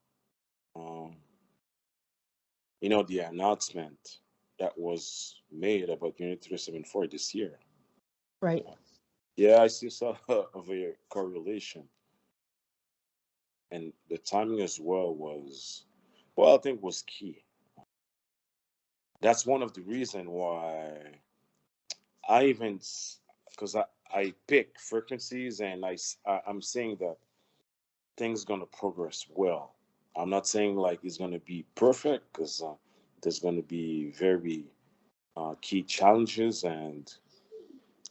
the announcement that was made about Unit 374 this year. Right. Yeah, I see some of a correlation. And the timing as well I think was key. That's one of the reasons why I even, because I pick frequencies and I'm saying that things going to progress well. I'm not saying like it's going to be perfect because there's going to be very key challenges and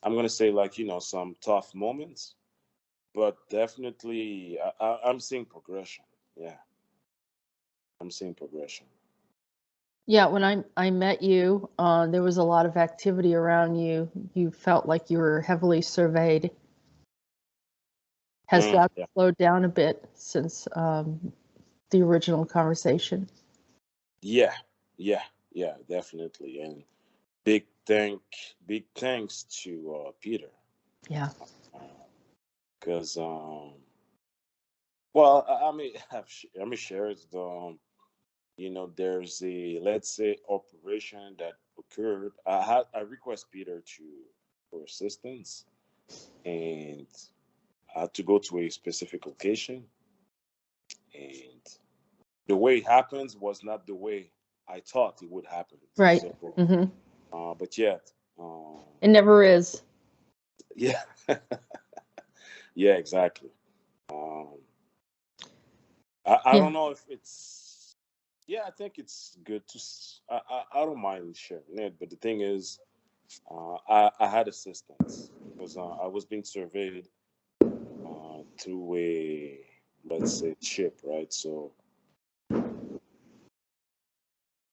I'm going to say like, some tough moments, but definitely I'm seeing progression. Yeah. I'm seeing progression. Yeah, when I met you, there was a lot of activity around you. You felt like you were heavily surveyed. Has that slowed down a bit since the original conversation? Yeah, definitely. And big thanks to Peter. Yeah. Because well, I mean, let me share it. There's a, let's say, operation that occurred. I request Peter for assistance, and I had to go to a specific location, and the way it happens was not the way I thought it would happen. Right. So, but yet, it never is. Yeah. Yeah, exactly. I don't know if it's. Yeah, I think it's good to. I don't mind sharing it, but the thing is, I had assistance because I was being surveyed through a, let's say, chip, right? So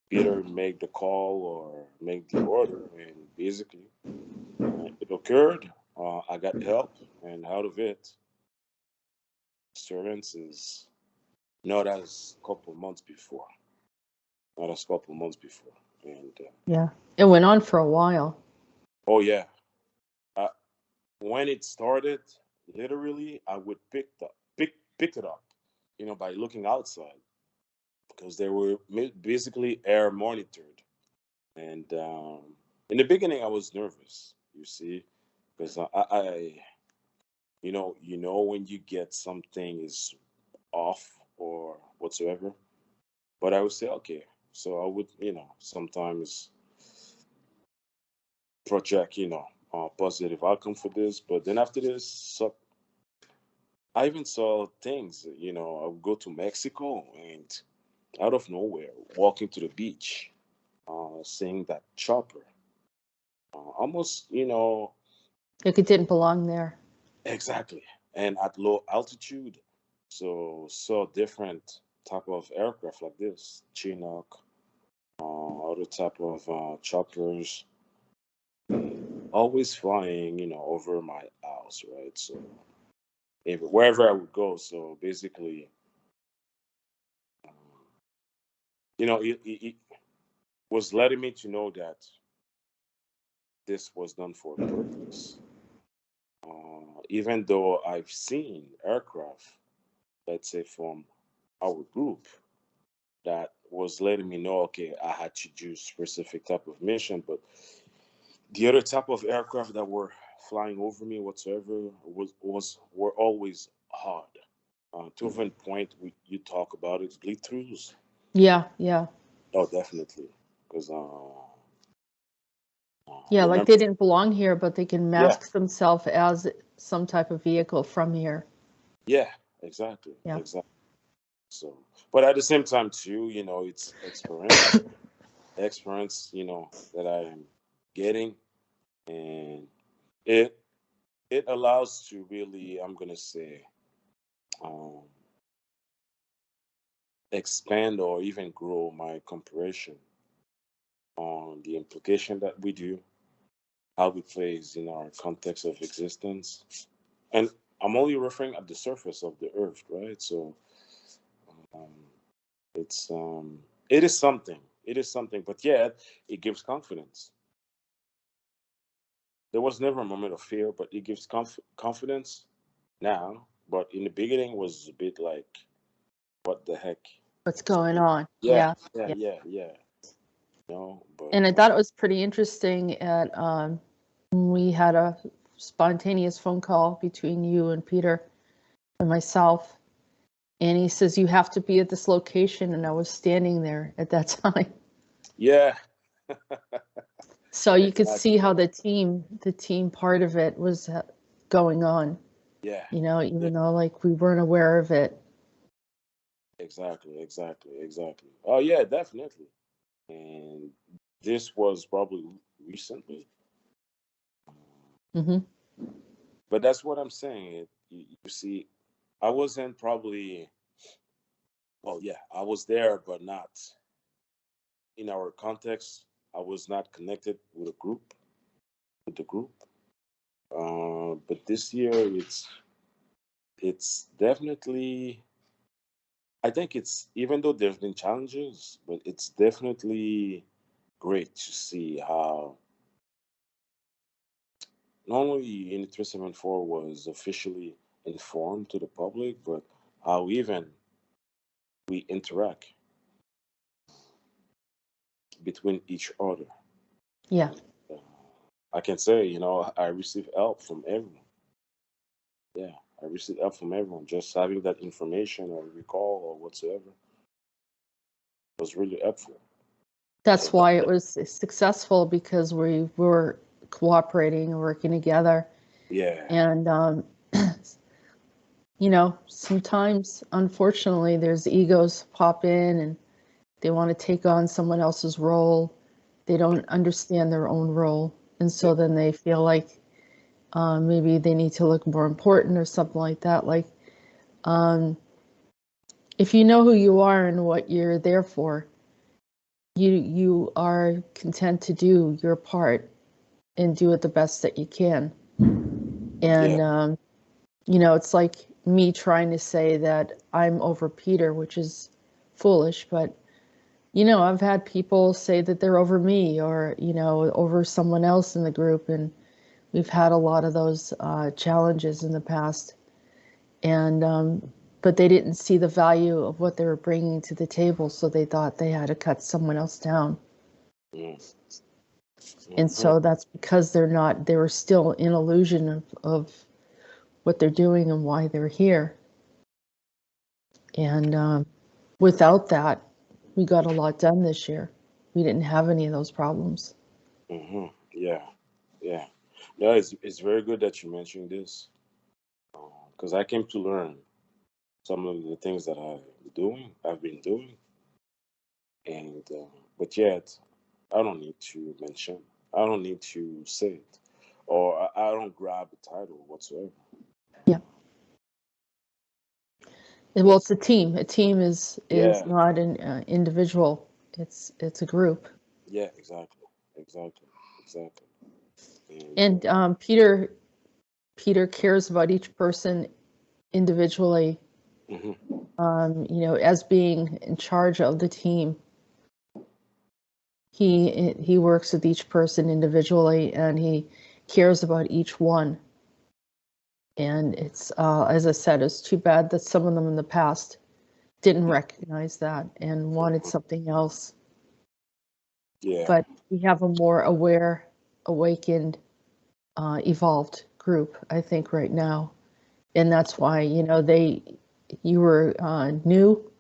Peter make the call or make the order, and basically it occurred. I got help, and out of it, disturbance is not as a couple months before. Not as a couple months before, and yeah, it went on for a while. Oh yeah, when it started, literally, I would pick it up, by looking outside, because they were basically air monitored. And in the beginning, I was nervous, you see, because I when you get something is off or whatsoever. But I would say, okay, so I would, sometimes project, positive outcome for this. But then after this, so I even saw things, I would go to Mexico and out of nowhere, walking to the beach, seeing that chopper, almost, Like it didn't belong there. exactly, and at low altitude. So saw different type of aircraft like this, Chinook, other type of choppers, always flying, over my house, right? So wherever I would go, so basically, um, it was letting me to know that this was done for a purpose. Even though I've seen aircraft, let's say from our group, that was letting me know, okay, I had to do specific type of mission, but the other type of aircraft that were flying over me whatsoever were always hard. To a point, you talk about it, bleed throughs. Yeah, yeah. Oh, definitely, because Yeah, like remember, they didn't belong here, but they can yeah, mask themselves as some type of vehicle from here. yeah, exactly, Yeah. exactly. So, but at the same time too, it's experience, that I am getting, and it it allows to really, I'm gonna say, um, expand or even grow my comprehension on the implication that we do, how it plays in our context of existence, and I'm only referring at the surface of the earth, right? So um, it's it is something, but yet it gives confidence. There was never a moment of fear, but it gives confidence now. But in the beginning, was a bit like, what the heck? What's going on? Yeah, Yeah, yeah, yeah. yeah, yeah. No, but And I thought it was pretty interesting at we had a spontaneous phone call between you and Peter and myself. And he says, you have to be at this location. And I was standing there at that time. yeah, So you could see exactly. how the team part of it was going on, Yeah, yeah, even though like we weren't aware of it. exactly, exactly, exactly. Oh yeah, definitely. And this was probably recently, Hmm. but that's what I'm saying. You see, I wasn't probably. Well, yeah, I was there, but not in our context. I was not connected with the group. But this year, it's definitely. I think it's, even though there's been challenges, but it's definitely great to see how not only Unit 374 was officially informed to the public, but how even we interact between each other. Yeah. Uh, I can say, I receive help from everyone. Yeah, I received help from everyone. Just having that information or recall or whatsoever was really helpful. That's So why it was successful, because we were cooperating and working together. yeah, And, sometimes, unfortunately, there's egos pop in and they want to take on someone else's role. They don't understand their own role. And yeah, so then they feel like maybe they need to look more important or something like that. Like, if you know who you are and what you're there for, you are content to do your part and do it the best that you can. yeah, And it's like me trying to say that I'm over Peter, which is foolish, but I've had people say that they're over me, or over someone else in the group, and We've had a lot of those challenges in the past, and but they didn't see the value of what they were bringing to the table, so they thought they had to cut someone else down. And so that's because they were still in illusion of what they're doing and why they're here. And without that, we got a lot done this year. We didn't have any of those problems. Yeah. No, it's very good that you mentioned this, because I came to learn some of the things that I've been doing, and but yet I don't need to mention, I don't need to say it, or I don't grab the title whatsoever. Yeah. Well, it's a team. A team is not an individual. It's a group. Yeah, exactly. And Peter cares about each person individually. As being in charge of the team, he works with each person individually, and he cares about each one. And it's as I said, it's too bad that some of them in the past didn't recognize that and wanted something else. Yeah. But we have a more aware, awakened, evolved group, I think, right now. And that's why, you were new,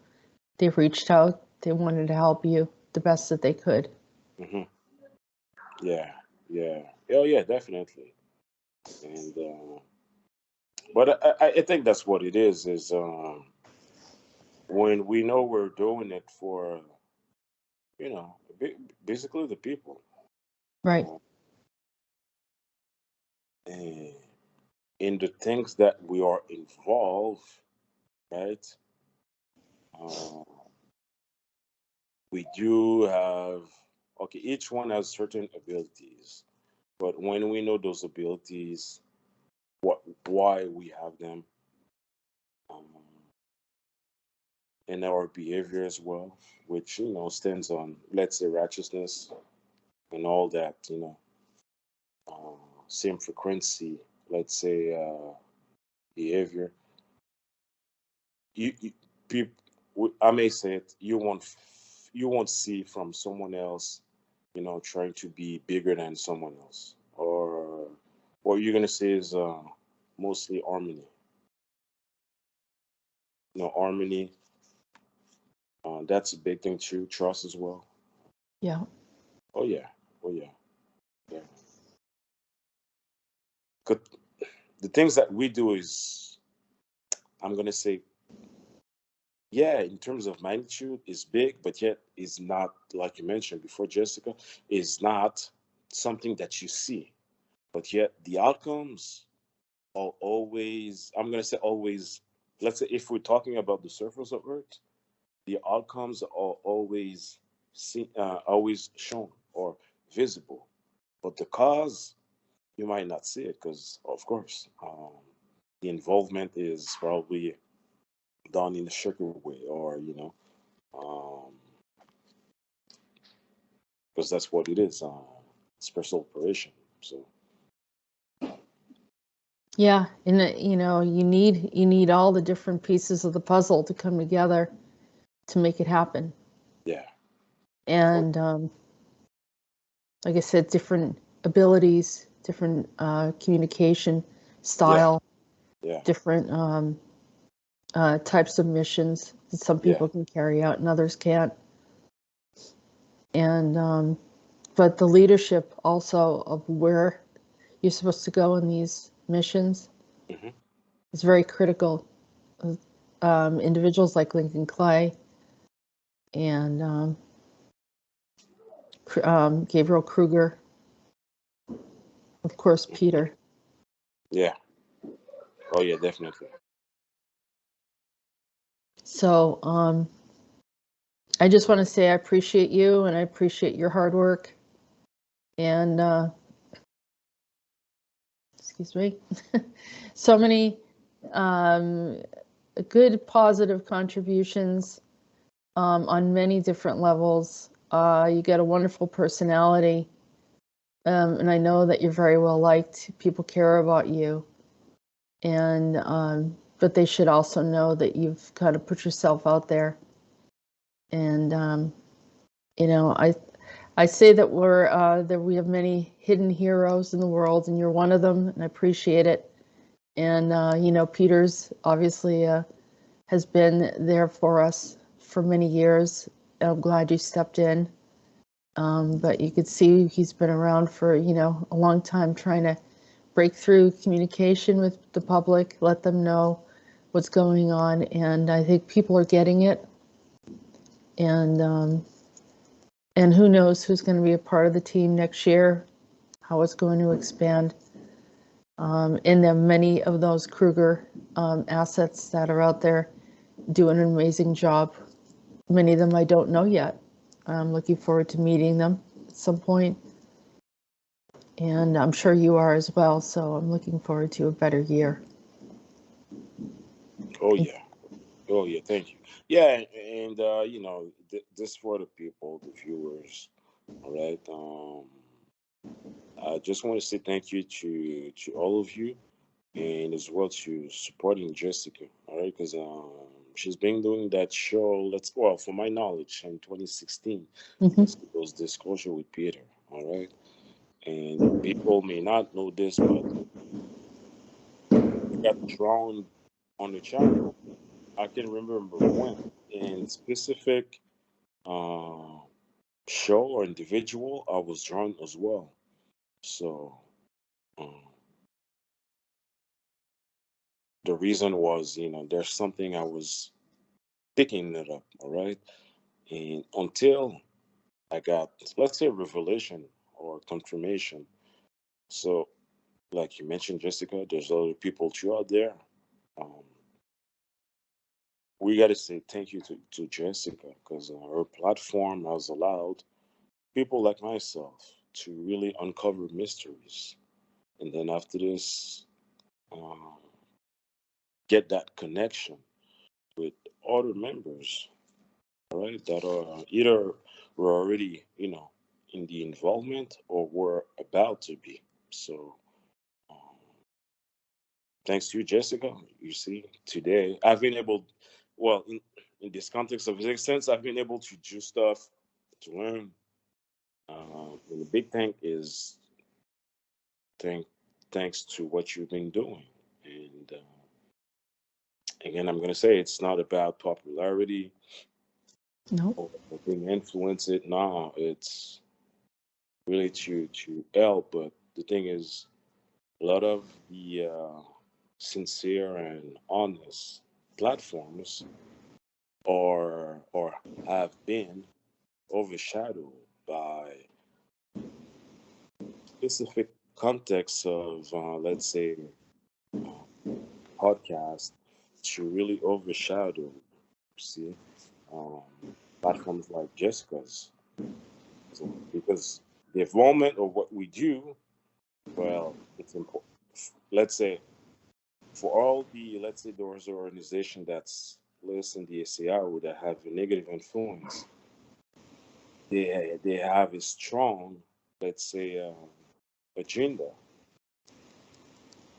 they reached out, they wanted to help you the best that they could. Yeah. Oh, yeah, definitely. And but I think that's what it is when we know we're doing it for, basically the people. Right. And in the things that we are involved, right? We do have, okay, each one has certain abilities, but when we know those abilities, why we have them, and our behavior as well, which stands on, let's say, righteousness and all that, same frequency, let's say, behavior. You I may say it, you won't see from someone else, trying to be bigger than someone else, or what you're gonna say is mostly harmony. Harmony. That's a big thing too. Trust as well. Yeah. Oh yeah. Yeah. 'Cause the things that we do is, I'm gonna say, yeah, in terms of magnitude, is big, but yet is not, like you mentioned before, Jessica, is not something that you see. But yet the outcomes are always, I'm going to say always, let's say if we're talking about the surface of Earth, the outcomes are always always shown or visible. But the cause, you might not see it because, of course, the involvement is probably done in a sugar way, or because that's what it is, special operation. So Yeah, and you need all the different pieces of the puzzle to come together to make it happen. yeah. And like I said, different abilities, different communication style, different types of missions that some people can carry out and others can't. And but the leadership also of where you're supposed to go in these missions is very critical. Individuals like Lincoln Clay and Gabriel Kruger, of course, Peter. Yeah. Oh yeah, definitely. So I just want to say I appreciate you and I appreciate your hard work. And excuse me, so many good positive contributions on many different levels. You got a wonderful personality, And I know that you're very well liked. People care about you. And, but they should also know that you've kind of put yourself out there. And, you know, I say that that we have many hidden heroes in the world, and you're one of them, and I appreciate it. And, you know, Peter's obviously has been there for us for many years. I'm glad you stepped in. But you could see he's been around for, you know, a long time trying to break through communication with the public, let them know what's going on. And I think people are getting it. And who knows who's going to be a part of the team next year, how it's going to expand. And there are many of those Kruger assets that are out there doing an amazing job. Many of them I don't know yet. I'm looking forward to meeting them at some point. And I'm sure you are as well. So I'm looking forward to a better year. Oh yeah. Oh yeah, thank you. Yeah, and you know, this for the people, the viewers. All right. I just want to say thank you to all of you, and as well to supporting Jessica. All right, because she's been doing that show. Well, from my knowledge, in 2016, it was Disclosure with Peter. All right, and people may not know this, but you got drawn on the channel. I can remember when in specific show or individual I was drawn as well. So the reason was, you know, there's something I was picking it up, all right? And until I got, let's say, revelation or confirmation. So, like you mentioned, Jessica, there's other people too out there. Um, we got to say thank you to Jessica because her platform has allowed people like myself to really uncover mysteries. And then after this, um, get that connection with other members, all right, that are either were already, you know, in the involvement or were about to be. So, um, thanks to you, Jessica. You see, today I've been able, well, in this context of existence, I've been able to do stuff to learn. And the big thing is thank, thanks to what you've been doing. And again, I'm going to say it's not about popularity No. or being influenced. No, it's really to help. But the thing is, a lot of the sincere and honest platforms are or have been overshadowed by specific contexts of, let's say, podcast to really overshadow, see, um, platforms like Jessica's. So, because the involvement of what we do, well, it's important. Let's say for all the, let's say, those organizations that's listed in the ACIO that have a negative influence, they have a strong, let's say, agenda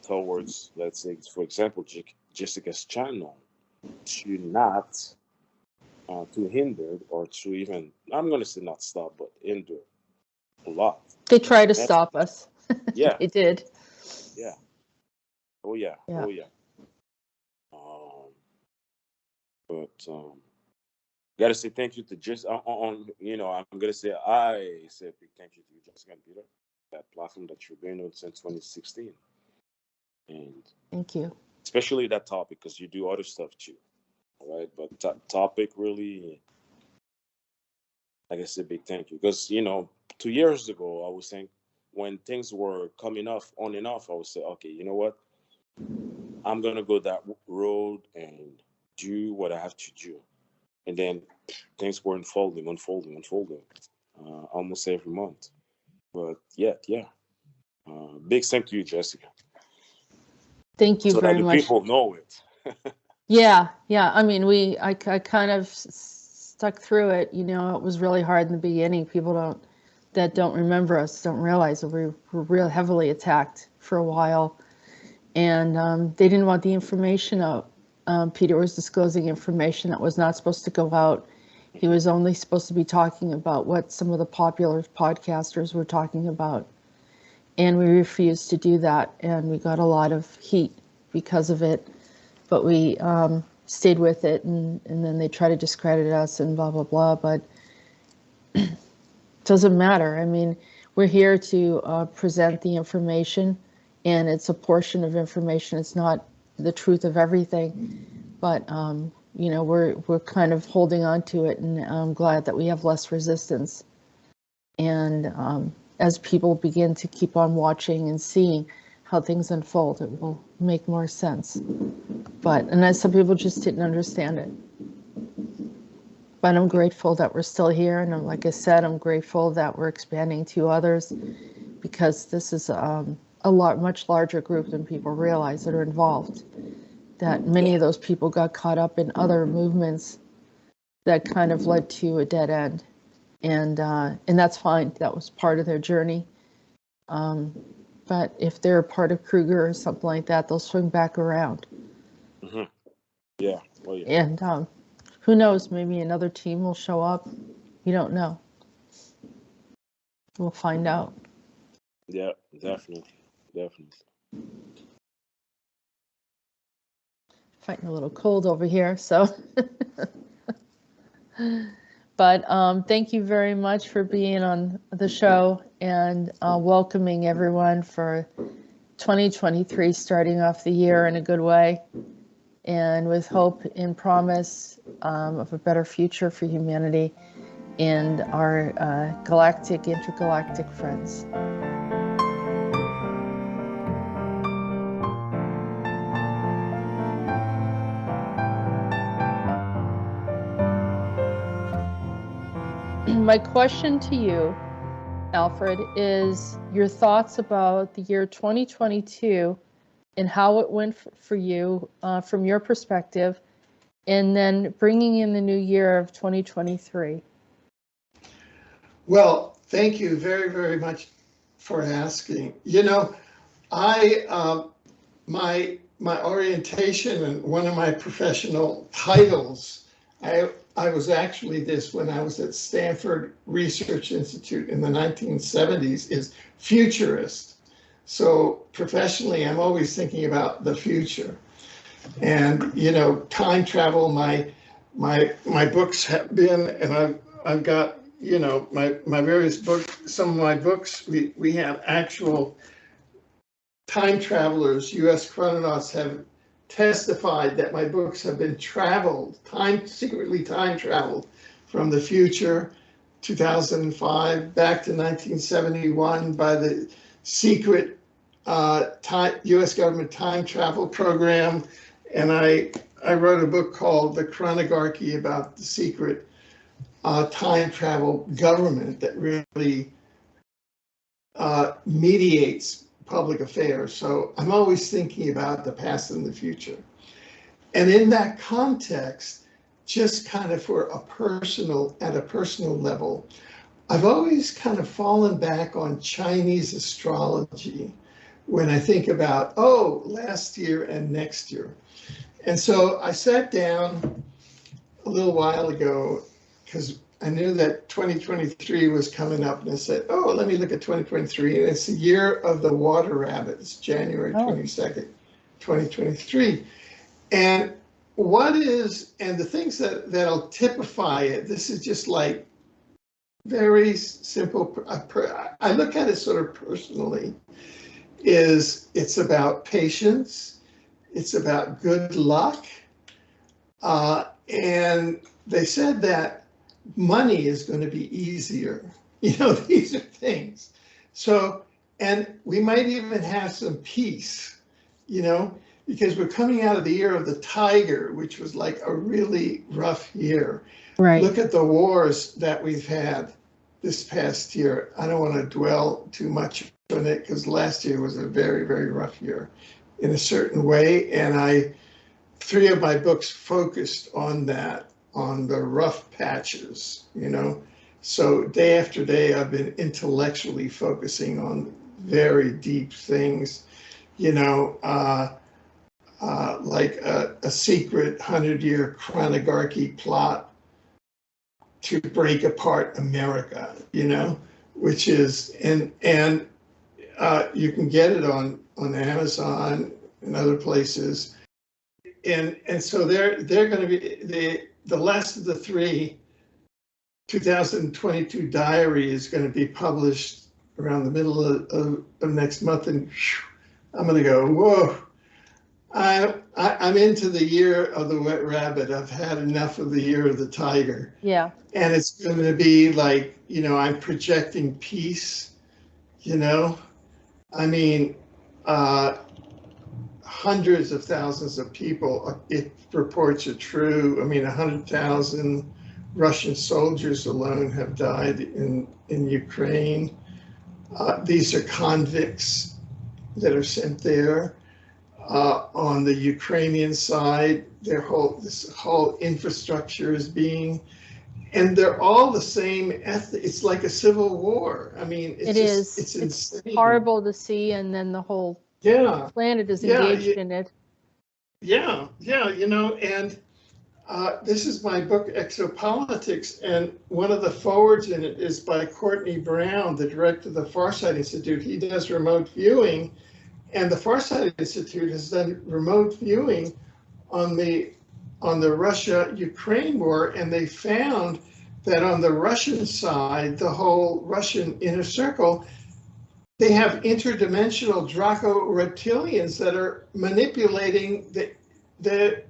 towards, let's say, for example, Jessica's channel to not to hinder or to even, I'm going to say not stop, but hinder a lot. They try to stop us. Yeah. They did. Yeah. Oh yeah. Yeah. Oh yeah. But gotta say thank you to just on you know, I'm gonna say I say a big thank you to you, Jessica and Peter, that platform that you've been on since 2016, and Thank you. especially that topic because you do other stuff too, all right? But that topic really, like I said, big thank you because you know 2 years ago I was saying when things were coming off on and off, I would say, okay, you know what, I'm gonna go that road and do what I have to do, and then things were unfolding, almost every month. But yeah. Big thank you, Jessica. Thank you So very that the much. people know it. Yeah. I mean, I kind of stuck through it. You know, it was really hard in the beginning. People don't that don't remember us don't realize that we were real heavily attacked for a while, and they didn't want the information out. Peter was disclosing information that was not supposed to go out. He was only supposed to be talking about what some of the popular podcasters were talking about. And we refused to do that, and we got a lot of heat because of it. But we stayed with it, and then they try to discredit us and blah, blah, blah. But it doesn't matter. I mean, we're here to present the information, and it's a portion of information. It's not the truth of everything. But, you know, we're kind of holding on to it, and I'm glad that we have less resistance. And as people begin to keep on watching and seeing how things unfold, it will make more sense. And as some people just didn't understand it. But I'm grateful that we're still here, and like I said, I'm grateful that we're expanding to others, because this is a much larger group than people realize that are involved. That many of those people got caught up in other movements that kind of led to a dead end, and that's fine. That was part of their journey. But if they're a part of Kruger or something like that, they'll swing back around. Mm-hmm. Yeah. Well, yeah. And who knows? Maybe another team will show up. You don't know. We'll find out. Yeah, definitely. Fighting a little cold over here, so. But thank you very much for being on the show, and welcoming everyone for 2023, starting off the year in a good way, and with hope and promise of a better future for humanity and our intergalactic friends. My question to you, Alfred, is your thoughts about the year 2022 and how it went for you from your perspective, and then bringing in the new year of 2023. Well, thank you very, very much for asking. You know, my orientation and one of my professional titles, I was actually this when I was at Stanford Research Institute in the 1970s, is futurist. So professionally, I'm always thinking about the future. And, you know, time travel, my books have been, and I've got, you know, my various books, some of my books, we have actual time travelers, US chrononauts have testified that my books have been secretly time traveled from the future, 2005, back to 1971 by the secret US government time travel program. And I wrote a book called The Chronography about the secret time travel government that really mediates public affairs. So I'm always thinking about the past and the future. And in that context, just kind of at a personal level, I've always kind of fallen back on Chinese astrology when I think about, last year and next year. And so I sat down a little while ago because I knew that 2023 was coming up, and I said, let me look at 2023. And it's the year of the water rabbit. It's January 22nd, 2023. And the things that'll typify it, this is just like very simple. I look at it sort of personally, it's about patience. It's about good luck. And they said that money is going to be easier. You know, these are things. So, and we might even have some peace, you know, because we're coming out of the year of the tiger, which was like a really rough year. Right. Look at the wars that we've had this past year. I don't want to dwell too much on it because last year was a very, very rough year in a certain way. And 3 of my books focused on that, on the rough patches, you know. So day after day, I've been intellectually focusing on very deep things, you know, like a secret 100-year chronography plot to break apart America, you know, which is, and you can get it on Amazon and other places. And so they're going to be, the last of the three 2022 diary is going to be published around the middle of next month, and I'm going to go, whoa, I'm into the year of the wet rabbit. I've had enough of the year of the tiger. Yeah. And it's going to be like, you know, I'm projecting peace, you know, I mean, hundreds of thousands of people, if reports are true, I mean, 100,000 Russian soldiers alone have died in Ukraine. These are convicts that are sent there. On the Ukrainian side, this whole infrastructure is being, and they're all the same ethnic. It's like a civil war. I mean, it's insane. It's horrible to see, and then the whole planet is engaged in it. Yeah, you know, and this is my book, Exopolitics, and one of the forwards in it is by Courtney Brown, the director of the Farsight Institute. He does remote viewing, and the Farsight Institute has done remote viewing on the Russia-Ukraine war, and they found that on the Russian side, the whole Russian inner circle, they have interdimensional Draco reptilians that are manipulating the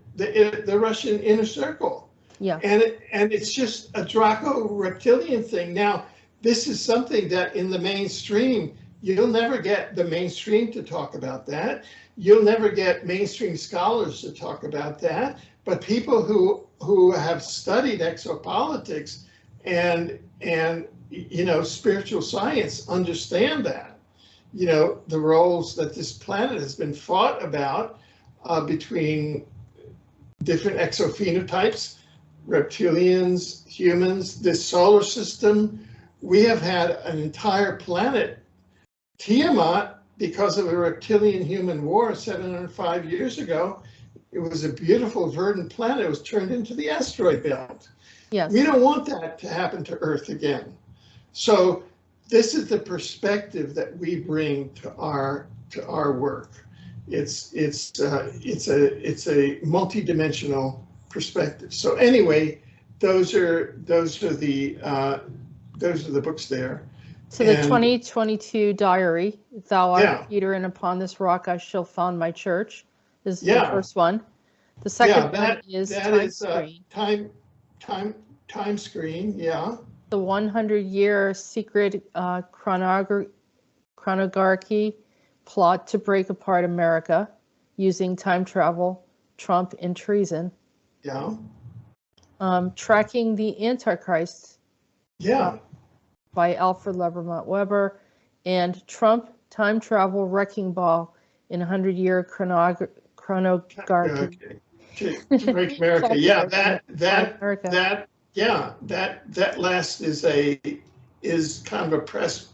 Russian inner circle. Yeah. And it's just a Draco reptilian thing. Now, this is something that in the mainstream, you'll never get the mainstream to talk about that. You'll never get mainstream scholars to talk about that. But people who have studied exopolitics and you know, spiritual science understand that. You know, the roles that this planet has been fought about between different exophenotypes, reptilians, humans, this solar system. We have had an entire planet, Tiamat, because of a reptilian human war 705 years ago. It was a beautiful verdant planet. It was turned into the asteroid belt. Yes. We don't want that to happen to Earth again. So this is the perspective that we bring to our work. It's a multi-dimensional perspective. So anyway, those are the books there. So the 2022 diary, Thou art Peter, and upon this rock I shall found my church, is the first one. The second one is Time Screen, yeah. The 100-year secret chronography plot to break apart America using time travel, Trump, and treason. Yeah. Tracking the Antichrist. Yeah. By Alfred Lambremont Webre, and Trump, Time Travel Wrecking Ball in 100-year chronography. To break America. Yeah, that last is kind of a press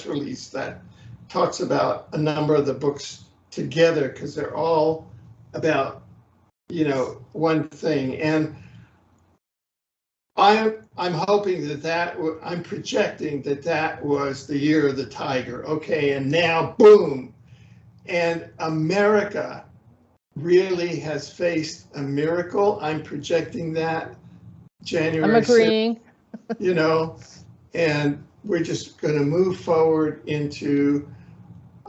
release that talks about a number of the books together, because they're all about, you know, one thing. And I'm hoping I'm projecting that was the year of the tiger. Okay, and now boom, and America really has faced a miracle. I'm projecting that January. I'm agreeing. 6th, you know, and we're just going to move forward into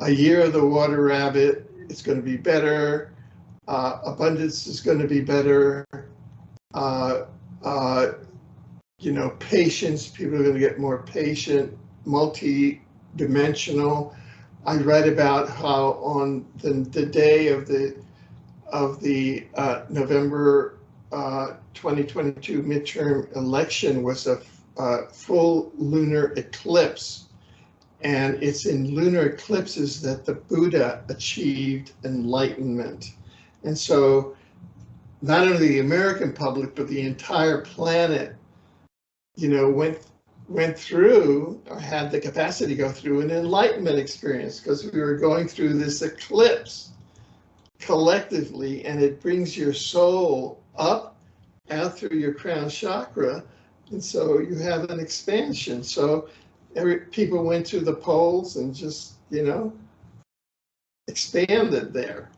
a year of the water rabbit. It's going to be better. Abundance is going to be better. You know, patience. People are going to get more patient, multi-dimensional. I read about how on the day of the November 2022 midterm election was a full lunar eclipse, and it's in lunar eclipses that the Buddha achieved enlightenment. And so not only the American public, but the entire planet went through, or had the capacity to go through an enlightenment experience, because we were going through this eclipse collectively, and it brings your soul up out through your crown chakra, and so you have an expansion. So people went through the poles and just expanded there.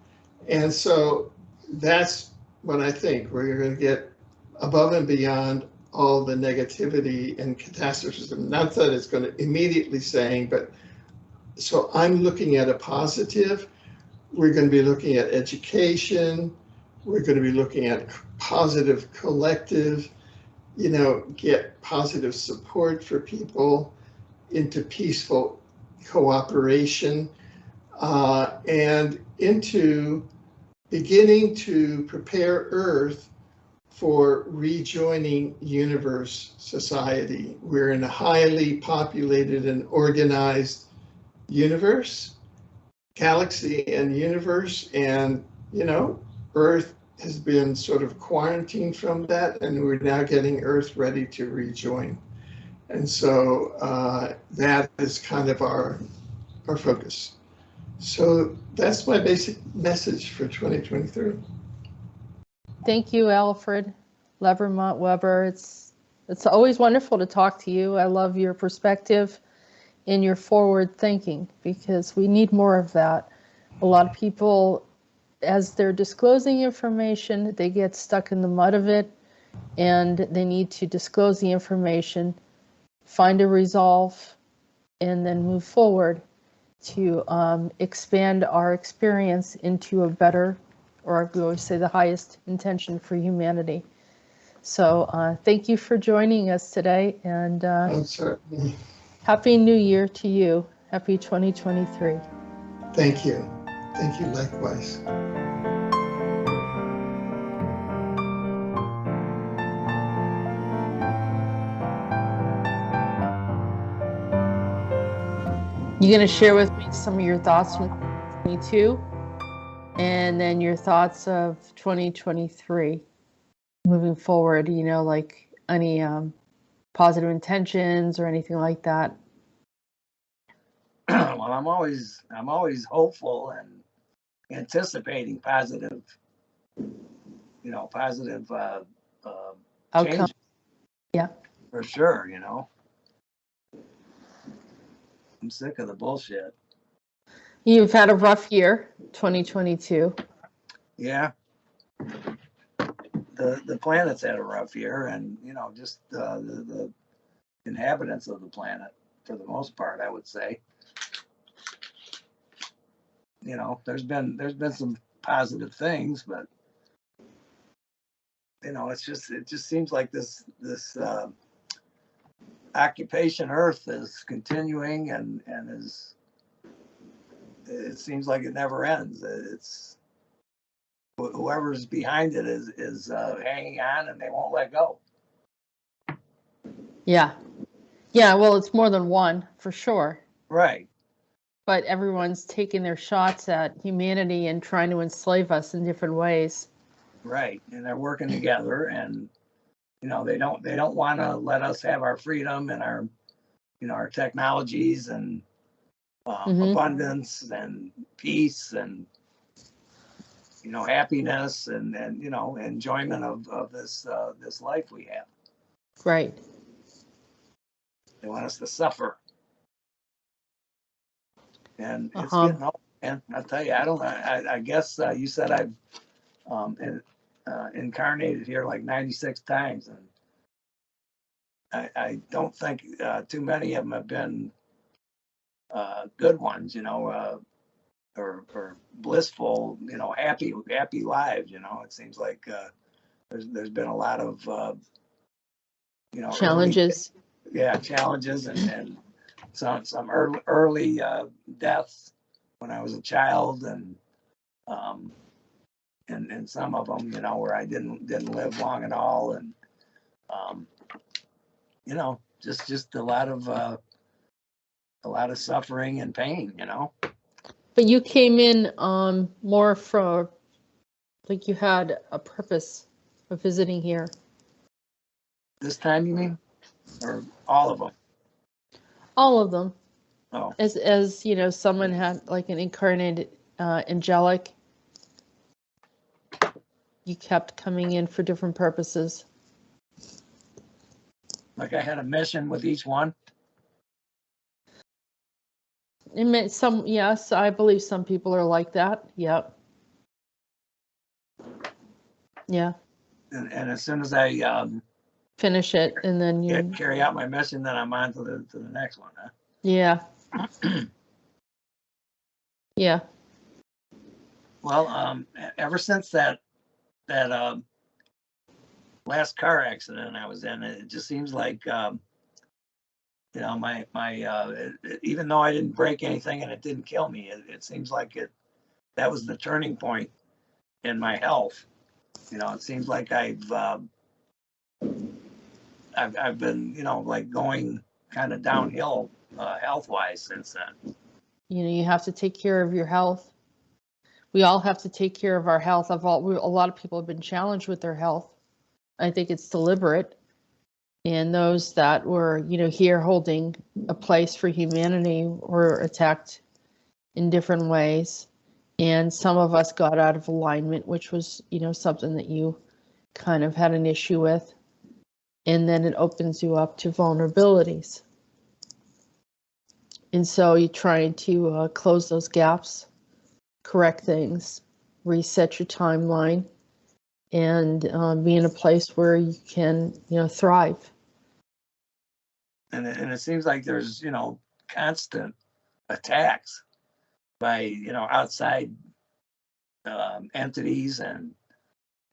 And so that's what I think, where you're going to get above and beyond all the negativity and catastrophism. Not that it's going to immediately saying, but so I'm looking at a positive. We're going to be looking at education. We're going to be looking at positive collective, get positive support for people into peaceful cooperation, and into beginning to prepare Earth for rejoining universe society. We're in a highly populated and organized universe, galaxy and universe, and Earth has been sort of quarantined from that, and we're now getting Earth ready to rejoin. And so that is kind of our focus. So that's my basic message for 2023. Thank you, Alfred, Lambremont, Webre. It's always wonderful to talk to you. I love your perspective and your forward thinking, because we need more of that. A lot of people, as they're disclosing information, they get stuck in the mud of it, and they need to disclose the information, find a resolve, and then move forward to expand our experience into a better, or we always say the highest intention for humanity. So thank you for joining us today, and Happy New Year to you. Happy 2023. Thank you. Thank you likewise. You're going to share with me some of your thoughts from 2022, and then your thoughts of 2023 moving forward, like any positive intentions or anything like that. Well, I'm always hopeful and anticipating positive Outcome. change. Yeah. For sure, I'm sick of the bullshit. You've had a rough year, 2022. Yeah. The planet's had a rough year, and just the inhabitants of the planet, for the most part, I would say. There's been some positive things, but it just seems like this occupation Earth is continuing, and it seems like it never ends. It's whoever's behind it is hanging on, and they won't let go. Yeah. Well, it's more than one, for sure. Right. But everyone's taking their shots at humanity and trying to enslave us in different ways. Right, and they're working together, and they don't want to let us have our freedom and our technologies and abundance and peace and happiness and enjoyment of this life we have. Right. They want us to suffer, and it's getting old. And I'll tell you, I guess you said I've incarnated here like 96 times, and I don't think too many of them have been good ones, or blissful, happy lives. It seems like there's been a lot of challenges. Challenges and some early deaths when I was a child, and some of them, where I didn't live long at all, and just a lot of suffering and pain, But you came in more for, like, you had a purpose of visiting here. This time, you mean? or all of them? All of them. Oh, As you know, someone had like an incarnated angelic. You kept coming in for different purposes. like I had a mission with each one. It meant some, yes, I believe some people are like that. Yep. Yeah. And as soon as I Finish it, and then you. carry out my mission, then I'm on to the next one. Huh? Yeah. Yeah. Well, ever since that last car accident I was in, it just seems like you know, my even though I didn't break anything and it didn't kill me, it seems like that was the turning point in my health. You know, it seems like I've been, you know, like going kind of downhill health wise since then. You know, you have to take care of your health. We all have to take care of our health. A lot of people have been challenged with their health. I think it's deliberate. And those that were, you know, here holding a place for humanity were attacked in different ways. And some of us got out of alignment, which was, you know, something that you kind of had an issue with. And then it opens you up to vulnerabilities. And so you're trying to close those gaps, correct things, reset your timeline, and be in a place where you can, you know, thrive. And it seems like there's, you know, constant attacks by, you know, outside entities and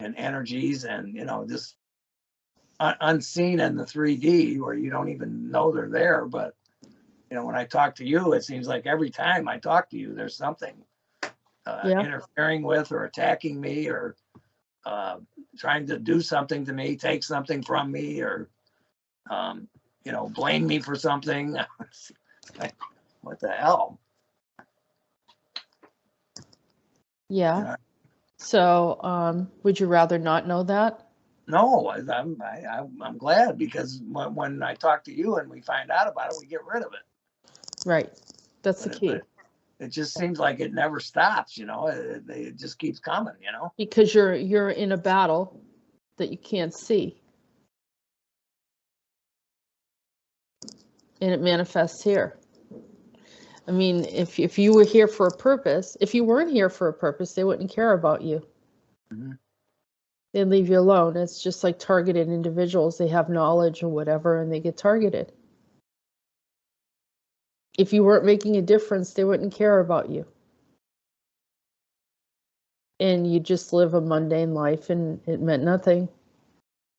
energies, and, you know, just unseen in the 3D where you don't even know they're there. But, you know, when I talk to you, it seems like every time I talk to you, there's something interfering with or attacking me, or trying to do something to me, take something from me, or you know, blame me for something. What the hell? Yeah. You know? So would you rather not know that? No, I'm glad, because when I talk to you and we find out about it, we get rid of it. Right. That's the key. It just seems like it never stops, you know. It just keeps coming, you know. Because you're in a battle that you can't see. And it manifests here. I mean, if you were here for a purpose, if you weren't here for a purpose, they wouldn't care about you. Mm-hmm. They'd leave you alone. It's just like targeted individuals. They have knowledge or whatever, and they get targeted. If you weren't making a difference, they wouldn't care about you. And you just live a mundane life, and it meant nothing.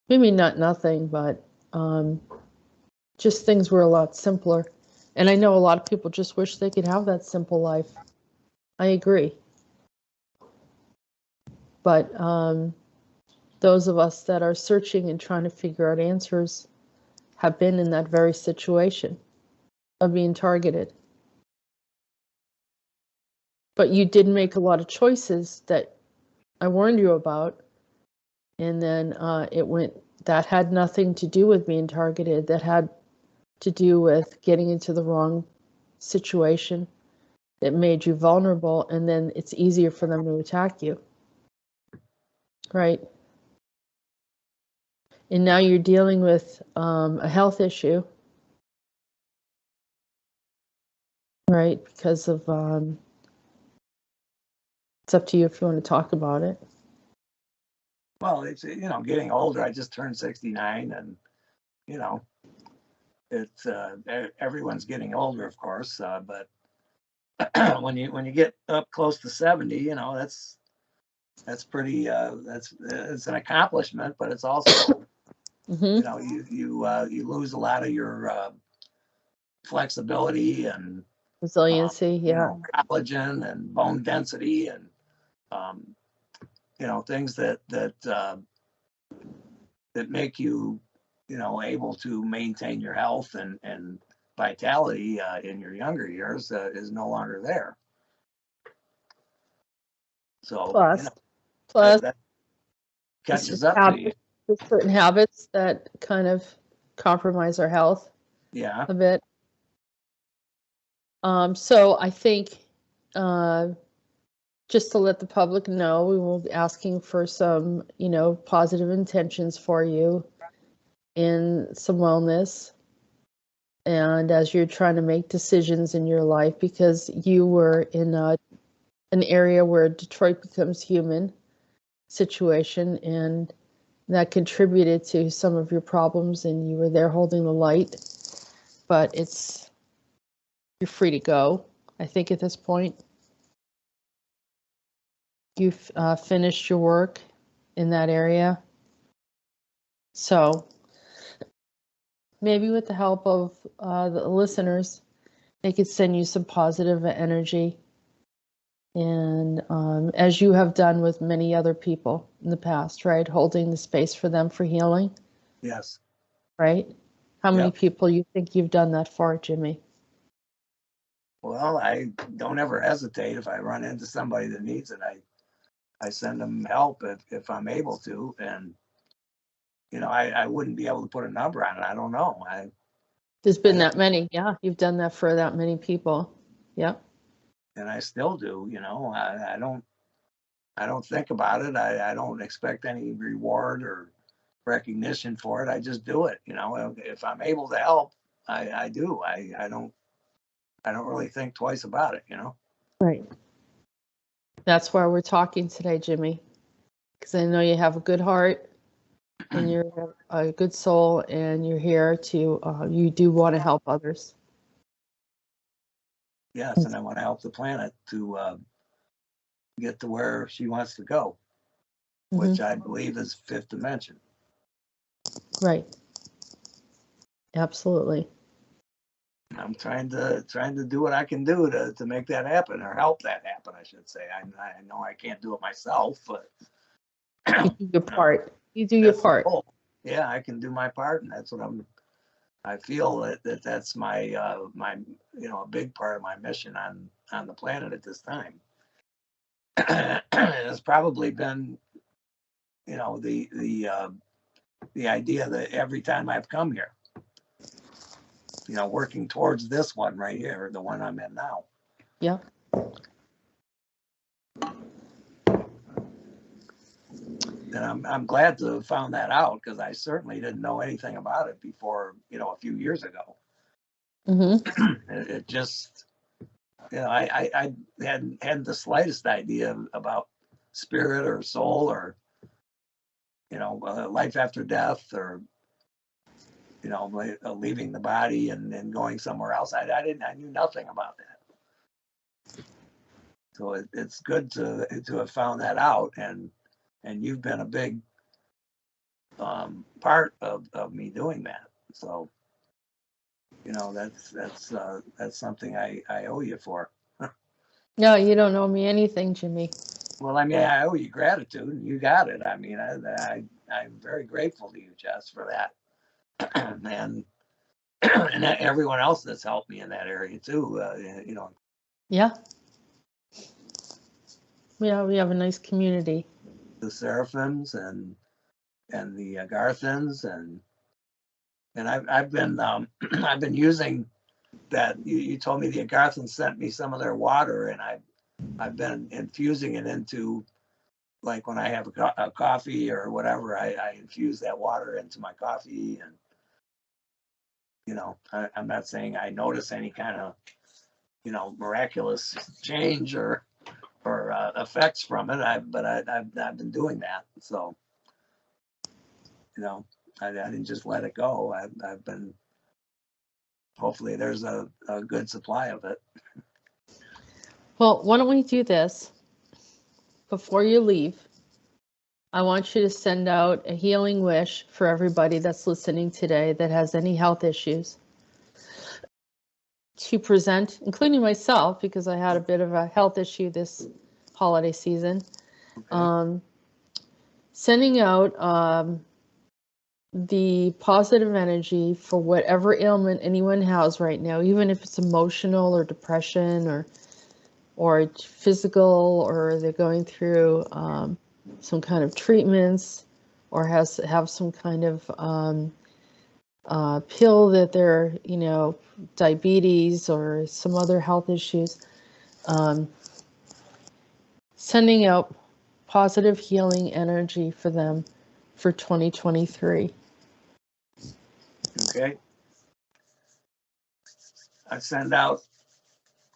Maybe not nothing, but just things were a lot simpler. And I know a lot of people just wish they could have that simple life. I agree. But those of us that are searching and trying to figure out answers have been in that very situation of being targeted. But you did make a lot of choices that I warned you about. And then that had nothing to do with being targeted. That had to do with getting into the wrong situation that made you vulnerable, and then it's easier for them to attack you. Right? And now you're dealing with a health issue, right? Because of, it's up to you if you want to talk about it. Well, it's, you know, getting older. I just turned 69, and, you know, it's everyone's getting older, of course, but when you get up close to 70, you know, that's pretty it's an accomplishment, but it's also you know, you lose a lot of your flexibility and resiliency, you know, collagen and bone density, and you know, things that make you, you know, able to maintain your health and vitality in your younger years is no longer there. So plus, you know, plus that catches up to you. There's certain habits that kind of compromise our health Yeah. a bit. So I think just to let the public know, we will be asking for some, positive intentions for you and some wellness. And as you're trying to make decisions in your life, because you were in an area where Detroit becomes human situation, and that contributed to some of your problems, and you were there holding the light. But you're free to go, I think, at this point. You've finished your work in that area. So maybe with the help of the listeners, they could send you some positive energy. And as you have done with many other people in the past, right? Holding the space for them for healing. Yes. Right? How many Yep. people you think you've done that for, Jimmy? Well, I don't ever hesitate. If I run into somebody that needs it, I send them help if I'm able to. And, I wouldn't be able to put a number on it. I don't know. There's been that many. Yeah, you've done that for that many people. Yep. And I still do, I don't think about it. I don't expect any reward or recognition for it. I just do it. If I'm able to help, I do. I don't really think twice about it, Right. That's why we're talking today, Jimmy, because I know you have a good heart and you're a good soul, and you're here to, you do want to help others. Yes, and I want to help the planet to get to where she wants to go, which I believe is fifth dimension. Right. Absolutely. I'm trying to do what I can do to make that happen, or help that happen, I should say. I know I can't do it myself, but you do your part. You do your part. Yeah, I can do my part, and that's what I feel that's my a big part of my mission on the planet at this time. It's probably been the idea that every time I've come here, working towards this one right here, the one I'm in now. Yeah. And I'm glad to have found that out, because I certainly didn't know anything about it before, a few years ago. It just, I hadn't the slightest idea about spirit or soul or, life after death, or, leaving the body and going somewhere else. I knew nothing about that. So it's good to have found that out, and you've been a big part of me doing that. So, that's something I owe you for. No, you don't owe me anything, Jimmy. Well, I mean, I owe you gratitude, and you got it. I mean, I'm very grateful to you, Jess, for that. and everyone else that's helped me in that area too. Yeah. We have a nice community. The Seraphims and the Garthins, and I've been I've been using that. You told me the Garthins sent me some of their water, and I've been infusing it into, like, when I have a coffee or whatever, I infuse that water into my coffee. And I'm not saying I notice any kind of miraculous change or effects from it. But I've been doing that. So I didn't just let it go. I've been, hopefully there's a good supply of it. Well, why don't we do this? Before you leave, I want you to send out a healing wish for everybody that's listening today that has any health issues, to present, including myself, because I had a bit of a health issue this holiday season. Okay. Sending out the positive energy for whatever ailment anyone has right now, even if it's emotional or depression or physical, or they're going through some kind of treatments, or have some kind of pill that they're, diabetes or some other health issues. Sending out positive healing energy for them for 2023. Okay. I send out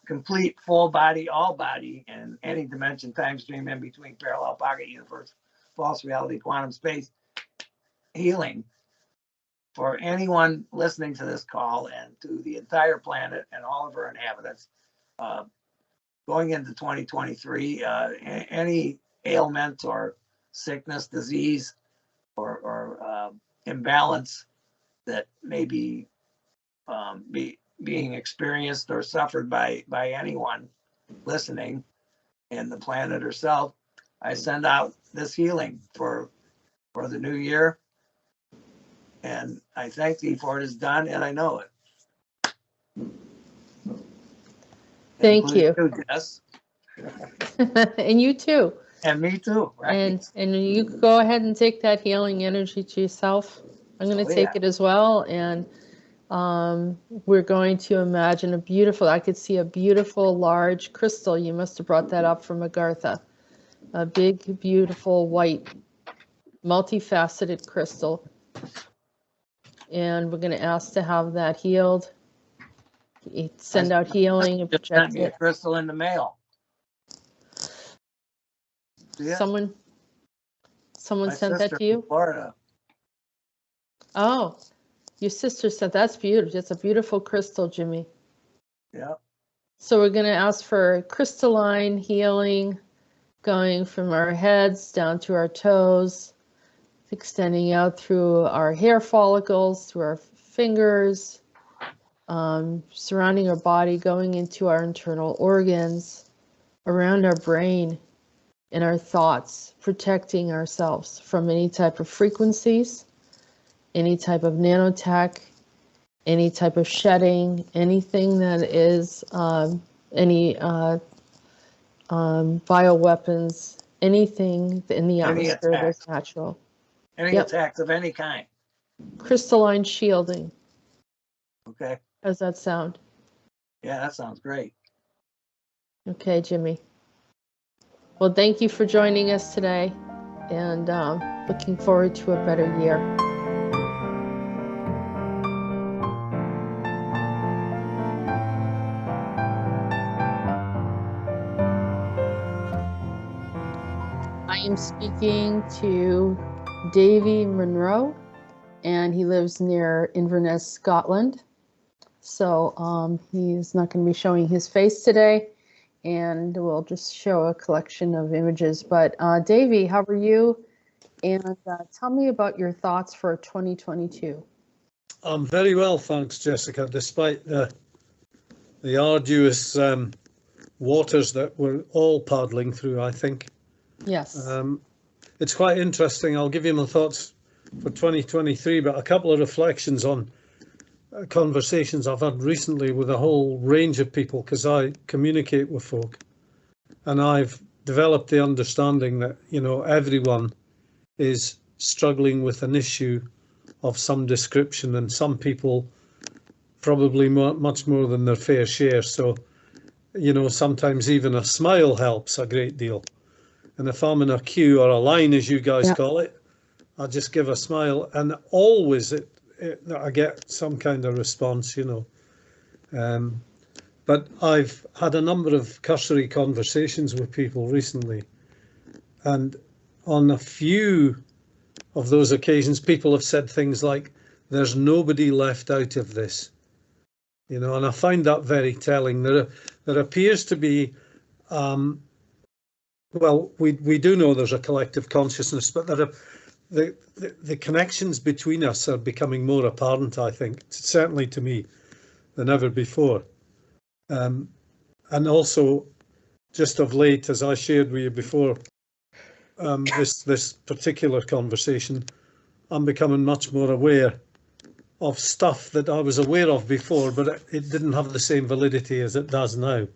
complete full body, all body, and any dimension, time stream in between, parallel pocket universe, false reality, quantum space healing for anyone listening to this call and to the entire planet and all of our inhabitants going into 2023. Any ailment or sickness, disease, or imbalance that may be being experienced or suffered by anyone listening in the planet herself, I send out this healing for the new year. And I thank thee for it is done, and I know it. Thank you. Yes. And you too. And me too, right? And you go ahead and take that healing energy to yourself. I'm going to take it as well. And we're going to imagine I could see a beautiful large crystal. You must have brought that up from Agartha. A big, beautiful white, multifaceted crystal. And we're going to ask to have that healed. Send out healing and project it. A crystal in the mail. Yeah. Someone sent that to you? Florida. Oh, your sister said that's beautiful. It's a beautiful crystal, Jimmy. Yeah. So we're going to ask for crystalline healing going from our heads down to our toes, extending out through our hair follicles, through our fingers, surrounding our body, going into our internal organs, around our brain and our thoughts, protecting ourselves from any type of frequencies, any type of nanotech, any type of shedding, anything that is any bioweapons, anything in the atmosphere that's natural. Any attacks of any kind. Crystalline shielding. Okay. How's that sound? Yeah, that sounds great. Okay, Jimmy. Well, thank you for joining us today, and looking forward to a better year. I am speaking to Davey Munro, and he lives near Inverness, Scotland. So he's not going to be showing his face today, and we'll just show a collection of images. But Davey, how are you? And tell me about your thoughts for 2022. I'm very well, thanks, Jessica, despite the arduous waters that we're all paddling through, I think. Yes. It's quite interesting. I'll give you my thoughts for 2023, but a couple of reflections on conversations I've had recently with a whole range of people, because I communicate with folk, and I've developed the understanding that, everyone is struggling with an issue of some description, and some people probably much more than their fair share. So, sometimes even a smile helps a great deal. And if I'm in a queue or a line, as you guys call it, I just give a smile, and always I get some kind of response, But I've had a number of cursory conversations with people recently, and on a few of those occasions, people have said things like, "There's nobody left out of this," and I find that very telling. There appears to be, we do know there's a collective consciousness, but the connections between us are becoming more apparent, I think, certainly to me, than ever before. And also, just of late, as I shared with you before, this particular conversation, I'm becoming much more aware of stuff that I was aware of before, but it didn't have the same validity as it does now.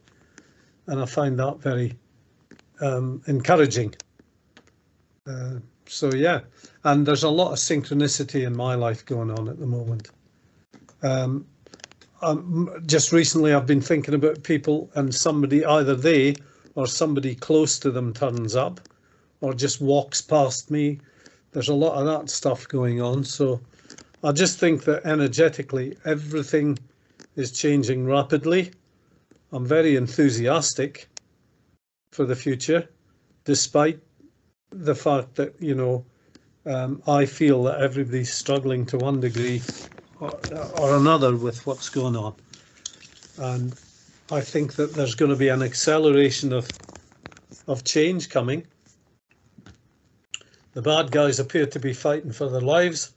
And I find that very encouraging. So yeah, and there's a lot of synchronicity in my life going on at the moment. Just recently I've been thinking about people, and somebody, either they or somebody close to them turns up or just walks past me. There's a lot of that stuff going on. So I just think that energetically everything is changing rapidly. I'm very enthusiastic for the future, despite the fact that, you know, I feel that everybody's struggling to one degree or another with what's going on. And I think that there's going to be an acceleration of change coming. The bad guys appear to be fighting for their lives.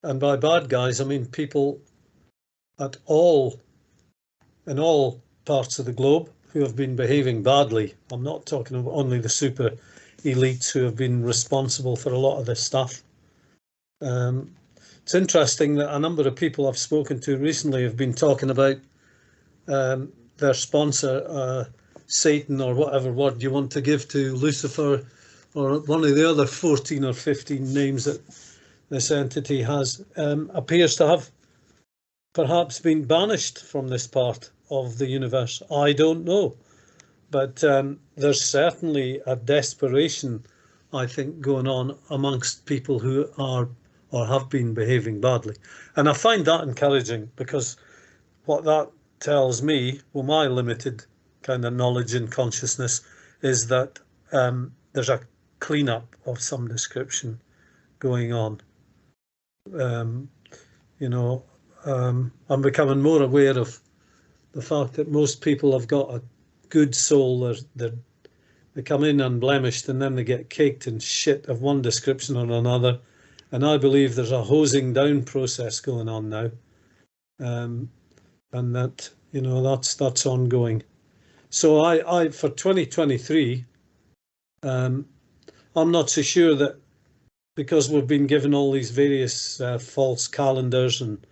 And by bad guys, I mean people in all parts of the globe who have been behaving badly. I'm not talking about only the super elites who have been responsible for a lot of this stuff. It's interesting that a number of people I've spoken to recently have been talking about their sponsor, Satan, or whatever word you want to give to Lucifer, or one of the other 14 or 15 names that this entity has, appears to have perhaps been banished from this part of the universe. I don't know. But there's certainly a desperation, I think, going on amongst people who are or have been behaving badly. And I find that encouraging, because what that tells me, well, my limited kind of knowledge and consciousness, is that there's a cleanup of some description going on. You know, I'm becoming more aware of the fact that most people have got a good soul. They come in unblemished and then they get caked in shit of one description or another. And I believe there's a hosing down process going on now. And that, you know, that's ongoing. So I for 2023, I'm not so sure that, because we've been given all these various false calendars and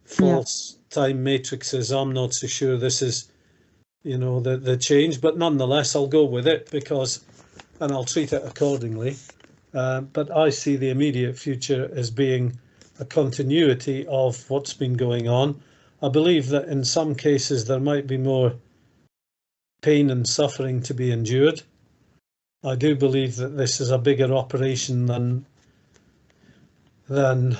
false time matrices, I'm not so sure this is, you know, the change, but nonetheless I'll go with it, and I'll treat it accordingly. But I see the immediate future as being a continuity of what's been going on. I believe that in some cases there might be more pain and suffering to be endured. I do believe that this is a bigger operation than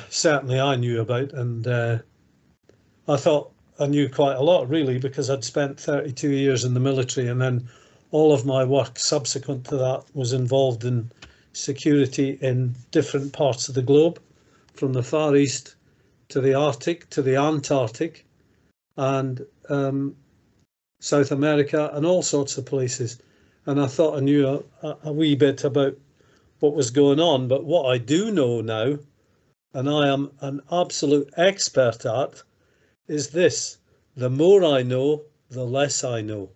certainly I knew about, and I thought I knew quite a lot, really, because I'd spent 32 years in the military, and then all of my work subsequent to that was involved in security in different parts of the globe, from the Far East to the Arctic to the Antarctic and South America and all sorts of places. And I thought I knew a wee bit about what was going on. But what I do know now, and I am an absolute expert at, is this: the more I know, the less I know.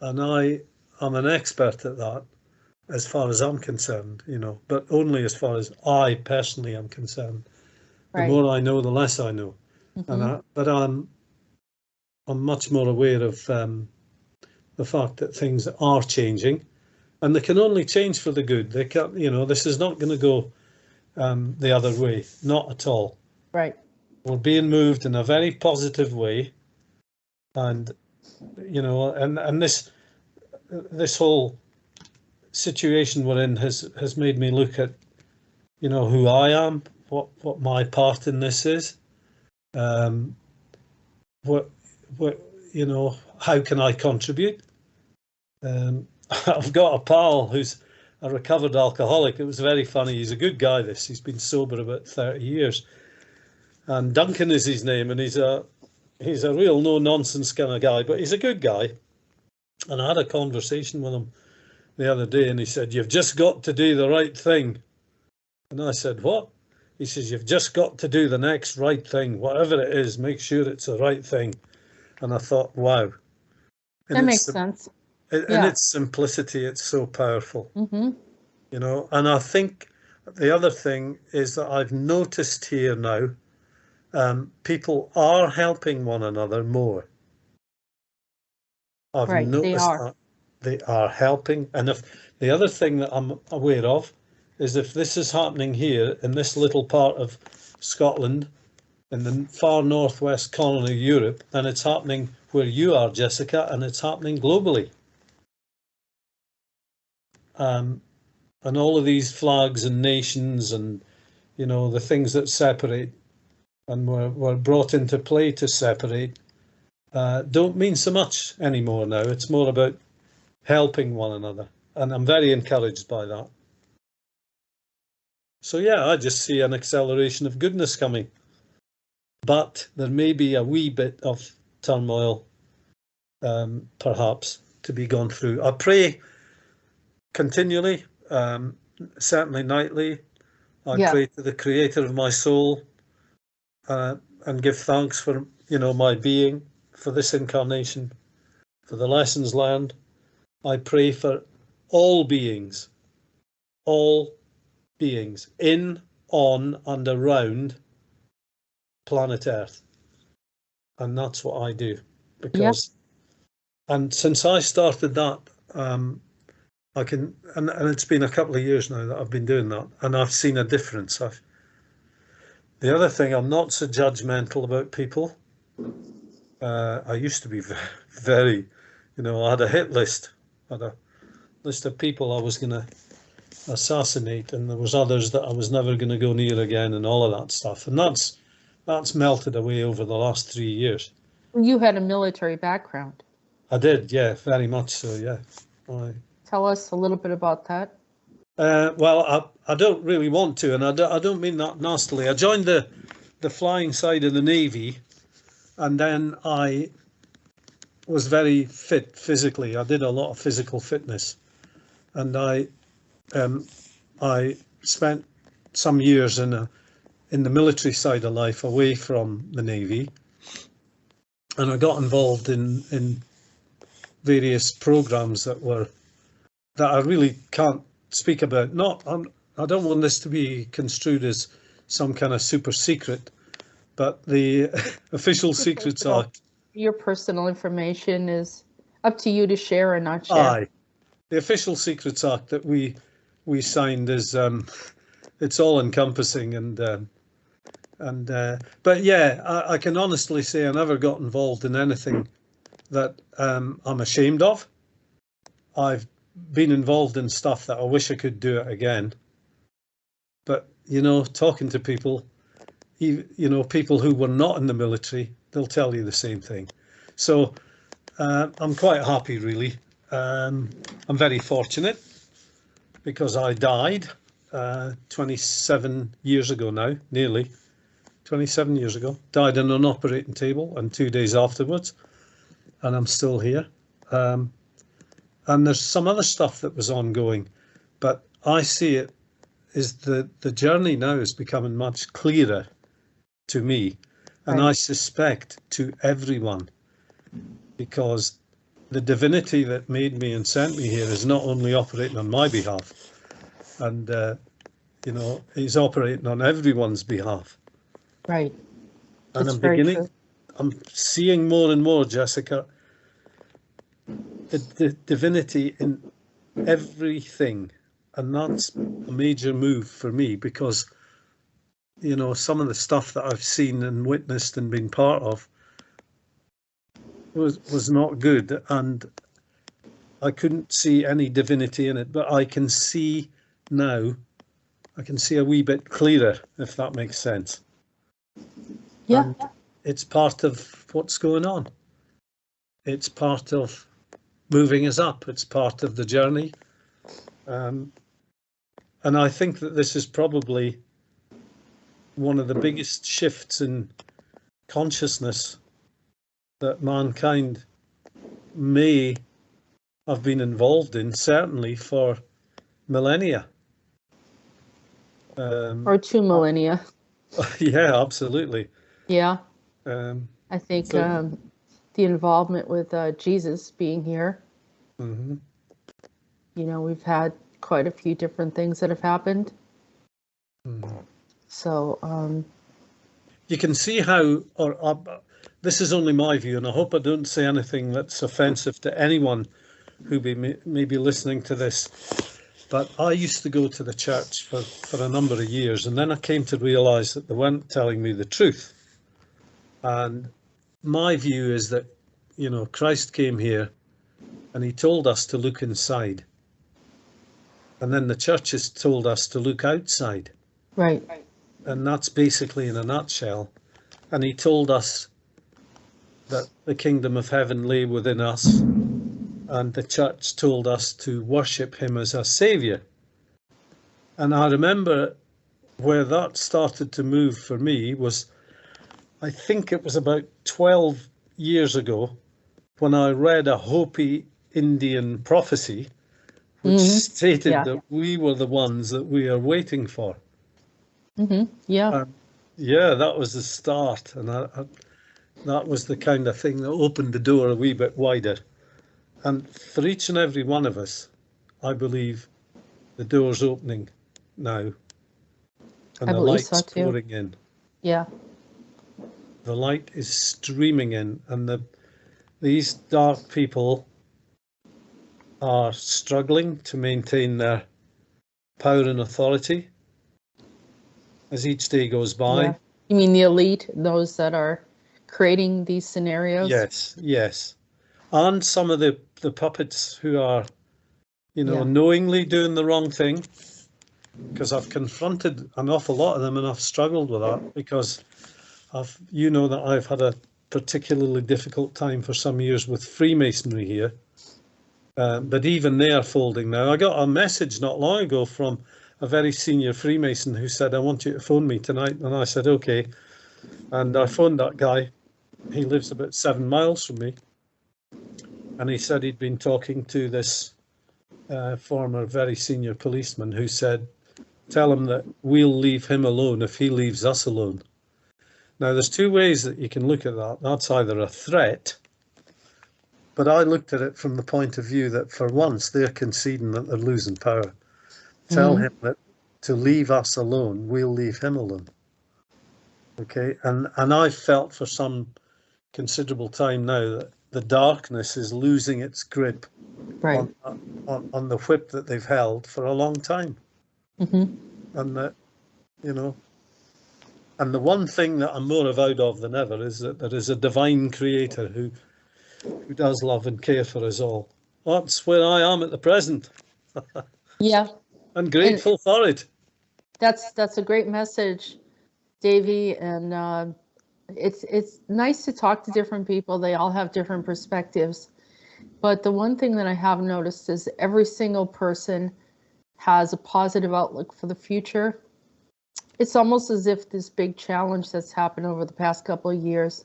And I am an expert at that, as far as I'm concerned, you know, but only as far as I personally am concerned. Right. The more I know, the less I know. Mm-hmm. But I'm much more aware of the fact that things are changing, and they can only change for the good. They can't, you know, this is not going to go the other way, not at all. Right. We're being moved in a very positive way, and you know, and this whole situation we're in has made me look at, you know, who I am, what my part in this is, what you know, how can I contribute? I've got a pal who's a recovered alcoholic. It was very funny. He's a good guy. He's been sober about 30 years, and Duncan is his name, and he's a real no nonsense kind of guy, but he's a good guy. And I had a conversation with him the other day, and he said, "You've just got to do the right thing." And I said, "What?" He says, "You've just got to do the next right thing, whatever it is, make sure it's the right thing." And I thought, wow. And that makes sense. In its simplicity, it's so powerful. Mm-hmm. You know, and I think the other thing is that I've noticed here now, people are helping one another more. I've noticed that they are helping. And if the other thing that I'm aware of is, if this is happening here in this little part of Scotland, in the far northwest corner of Europe, and it's happening where you are, Jessica, and it's happening globally. And all of these flags and nations and, you know, the things that separate and were brought into play to separate don't mean so much anymore now. It's more about helping one another. And I'm very encouraged by that. So yeah, I just see an acceleration of goodness coming. But there may be a wee bit of turmoil, perhaps, to be gone through. I pray continually, certainly nightly. I pray to the Creator of my soul and give thanks for, you know, my being, for this incarnation, for the lessons learned. I pray for all beings in, on, and around planet Earth. And that's what I do. Because, and since I started that, I can, and it's been a couple of years now that I've been doing that, and I've seen a difference. The other thing, I'm not so judgmental about people. I used to be very, you know, I had a hit list. I had a list of people I was going to assassinate, and there was others that I was never going to go near again, and all of that stuff. And that's melted away over the last 3 years. You had a military background. I did, yeah, very much so, yeah. Tell us a little bit about that. Well, I don't really want to, and I don't mean that nastily. I joined the flying side of the Navy, and then I was very fit physically. I did a lot of physical fitness, and I spent some years in the military side of life away from the Navy, and I got involved in various programs that I really can't speak about. I don't want this to be construed as some kind of super secret, but the Official Secrets Act. Your personal information is up to you to share or not share. Aye, the Official Secrets Act that we signed is it's all encompassing, but yeah, I can honestly say I never got involved in anything that I'm ashamed of. I've been involved in stuff that I wish I could do it again. But, you know, talking to people, you know, people who were not in the military, they'll tell you the same thing. So I'm quite happy, really. I'm very fortunate because I died 27 years ago now, nearly 27 years ago. Died on an operating table and 2 days afterwards, and I'm still here. And there's some other stuff that was ongoing, but I see it as the journey now is becoming much clearer to me, and I suspect to everyone, because the divinity that made me and sent me here is not only operating on my behalf, and you know, he's operating on everyone's behalf. Right. And That's I'm seeing more and more, Jessica, the divinity in everything, and that's a major move for me, because, you know, some of the stuff that I've seen and witnessed and been part of was not good, and I couldn't see any divinity in it. But I can see now, I can see a wee bit clearer, if that makes sense. Yeah. And it's part of what's going on. It's part of moving us up. It's part of the journey. And I think that this is probably one of the biggest shifts in consciousness that mankind may have been involved in, certainly for millennia. Or 2 millennia. Yeah, absolutely. Yeah. I think the involvement with Jesus being here. Mm-hmm. You know, we've had quite a few different things that have happened. Mm-hmm. So you can see how, this is only my view, and I hope I don't say anything that's offensive to anyone who may be listening to this, but I used to go to the church for a number of years, and then I came to realise that they weren't telling me the truth. And my view is that, you know, Christ came here and he told us to look inside. And then the church has told us to look outside. Right. And that's basically in a nutshell. And he told us that the kingdom of heaven lay within us. And the church told us to worship him as our savior. And I remember where that started to move for me was, I think it was about 12 years ago when I read a Hopi Indian prophecy which stated that we were the ones that we are waiting for. Yeah. Yeah, that was the start. And that was the kind of thing that opened the door a wee bit wider. And for each and every one of us, I believe the door's opening now. And I the believe so light's too. pouring in. Yeah. The light is streaming in, and these dark people are struggling to maintain their power and authority as each day goes by. Yeah. You mean the elite, those that are creating these scenarios? Yes, yes. And some of the puppets who are, you know, knowingly doing the wrong thing, because I've confronted an awful lot of them and I've struggled with that because you know that I've had a particularly difficult time for some years with Freemasonry here. But even they are folding now. I got a message not long ago from a very senior Freemason who said, I want you to phone me tonight. And I said, okay. And I phoned that guy. He lives about 7 miles from me. And he said he'd been talking to this former very senior policeman who said, tell him that we'll leave him alone if he leaves us alone. Now, there's two ways that you can look at that. That's either a threat, but I looked at it from the point of view that for once they're conceding that they're losing power. Tell him that to leave us alone, we'll leave him alone. Okay, and I've felt for some considerable time now that the darkness is losing its grip on the whip that they've held for a long time. And that, you know, and the one thing that I'm more avowed of than ever is that there is a divine creator who does love and care for us all. That's where I am at the present. Yeah. I'm grateful for it. That's a great message, Davey, and it's nice to talk to different people. They all have different perspectives. But the one thing that I have noticed is every single person has a positive outlook for the future. It's almost as if this big challenge that's happened over the past couple of years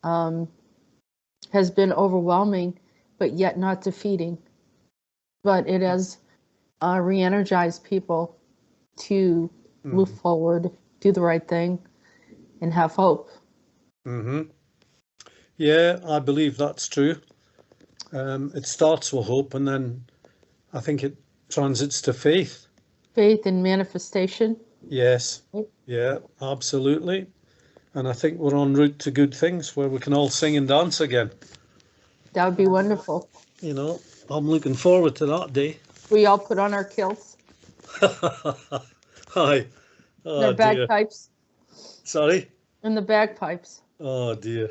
has been overwhelming, but yet not defeating. But it has re-energized people to move forward, do the right thing, and have hope. Yeah, I believe that's true. It starts with hope, and then I think it transits to faith. Faith and manifestation. Yes, yeah, absolutely. And I think we're en route to good things where we can all sing and dance again. That would be wonderful. You know, I'm looking forward to that day. We all put on our kilts. Hi. Oh, their bagpipes. Sorry? And the bagpipes. Oh, dear.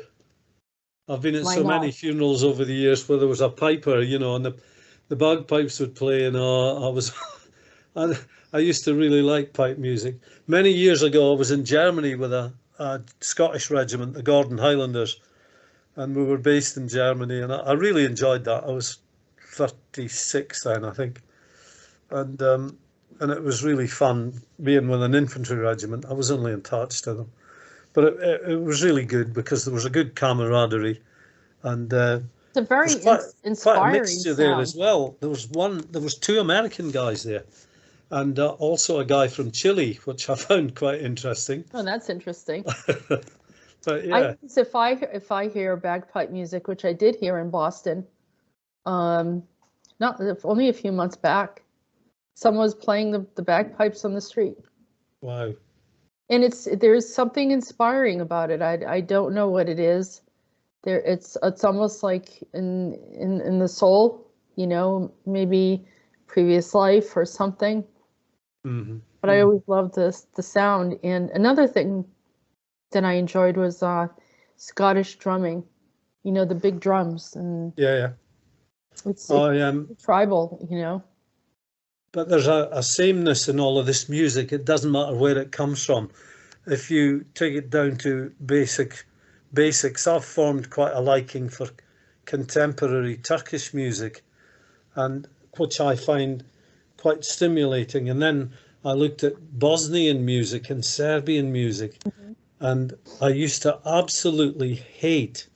I've been at so many funerals over the years where there was a piper, you know, and the bagpipes would play, and I used to really like pipe music. Many years ago, I was in Germany with a Scottish regiment, the Gordon Highlanders, and we were based in Germany, and I really enjoyed that. I was 36 then, I think, and it was really fun being with an infantry regiment. I was only attached to them, but it was really good because there was a good camaraderie, and it's a very inspiring quite a mixture sound. there as well. There was two American guys there, and also a guy from Chile, which I found quite interesting. Oh, that's interesting. But yeah, if I hear bagpipe music, which I did hear in Boston, only a few months back, someone was playing the bagpipes on the street. Wow. And there's something inspiring about it. I don't know what it is. It's almost like in the soul, you know, maybe previous life or something. But I always loved the sound. And another thing that I enjoyed was Scottish drumming. You know, the big drums, and Yeah. it's I tribal, you know. But there's a sameness in all of this music. It doesn't matter where it comes from. If you take it down to basics, I've formed quite a liking for contemporary Turkish music, and which I find quite stimulating. And then I looked at Bosnian music and Serbian music, and I used to absolutely hate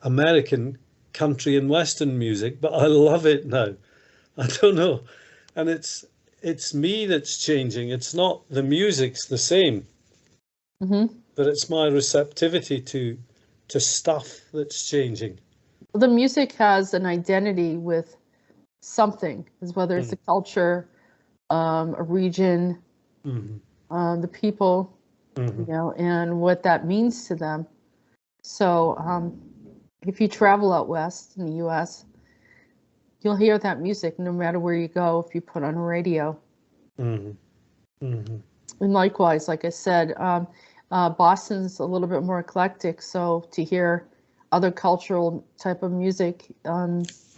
American country and Western music, but I love it now. I don't know. And it's me that's changing. It's not the music's the same, but it's my receptivity to stuff that's changing. Well, the music has an identity with something, is whether it's a culture, a region, the people, you know, and what that means to them. So if you travel out west in the U.S., you'll hear that music no matter where you go if you put on a radio. And likewise, like I said, Boston's a little bit more eclectic, so to hear other cultural type of music,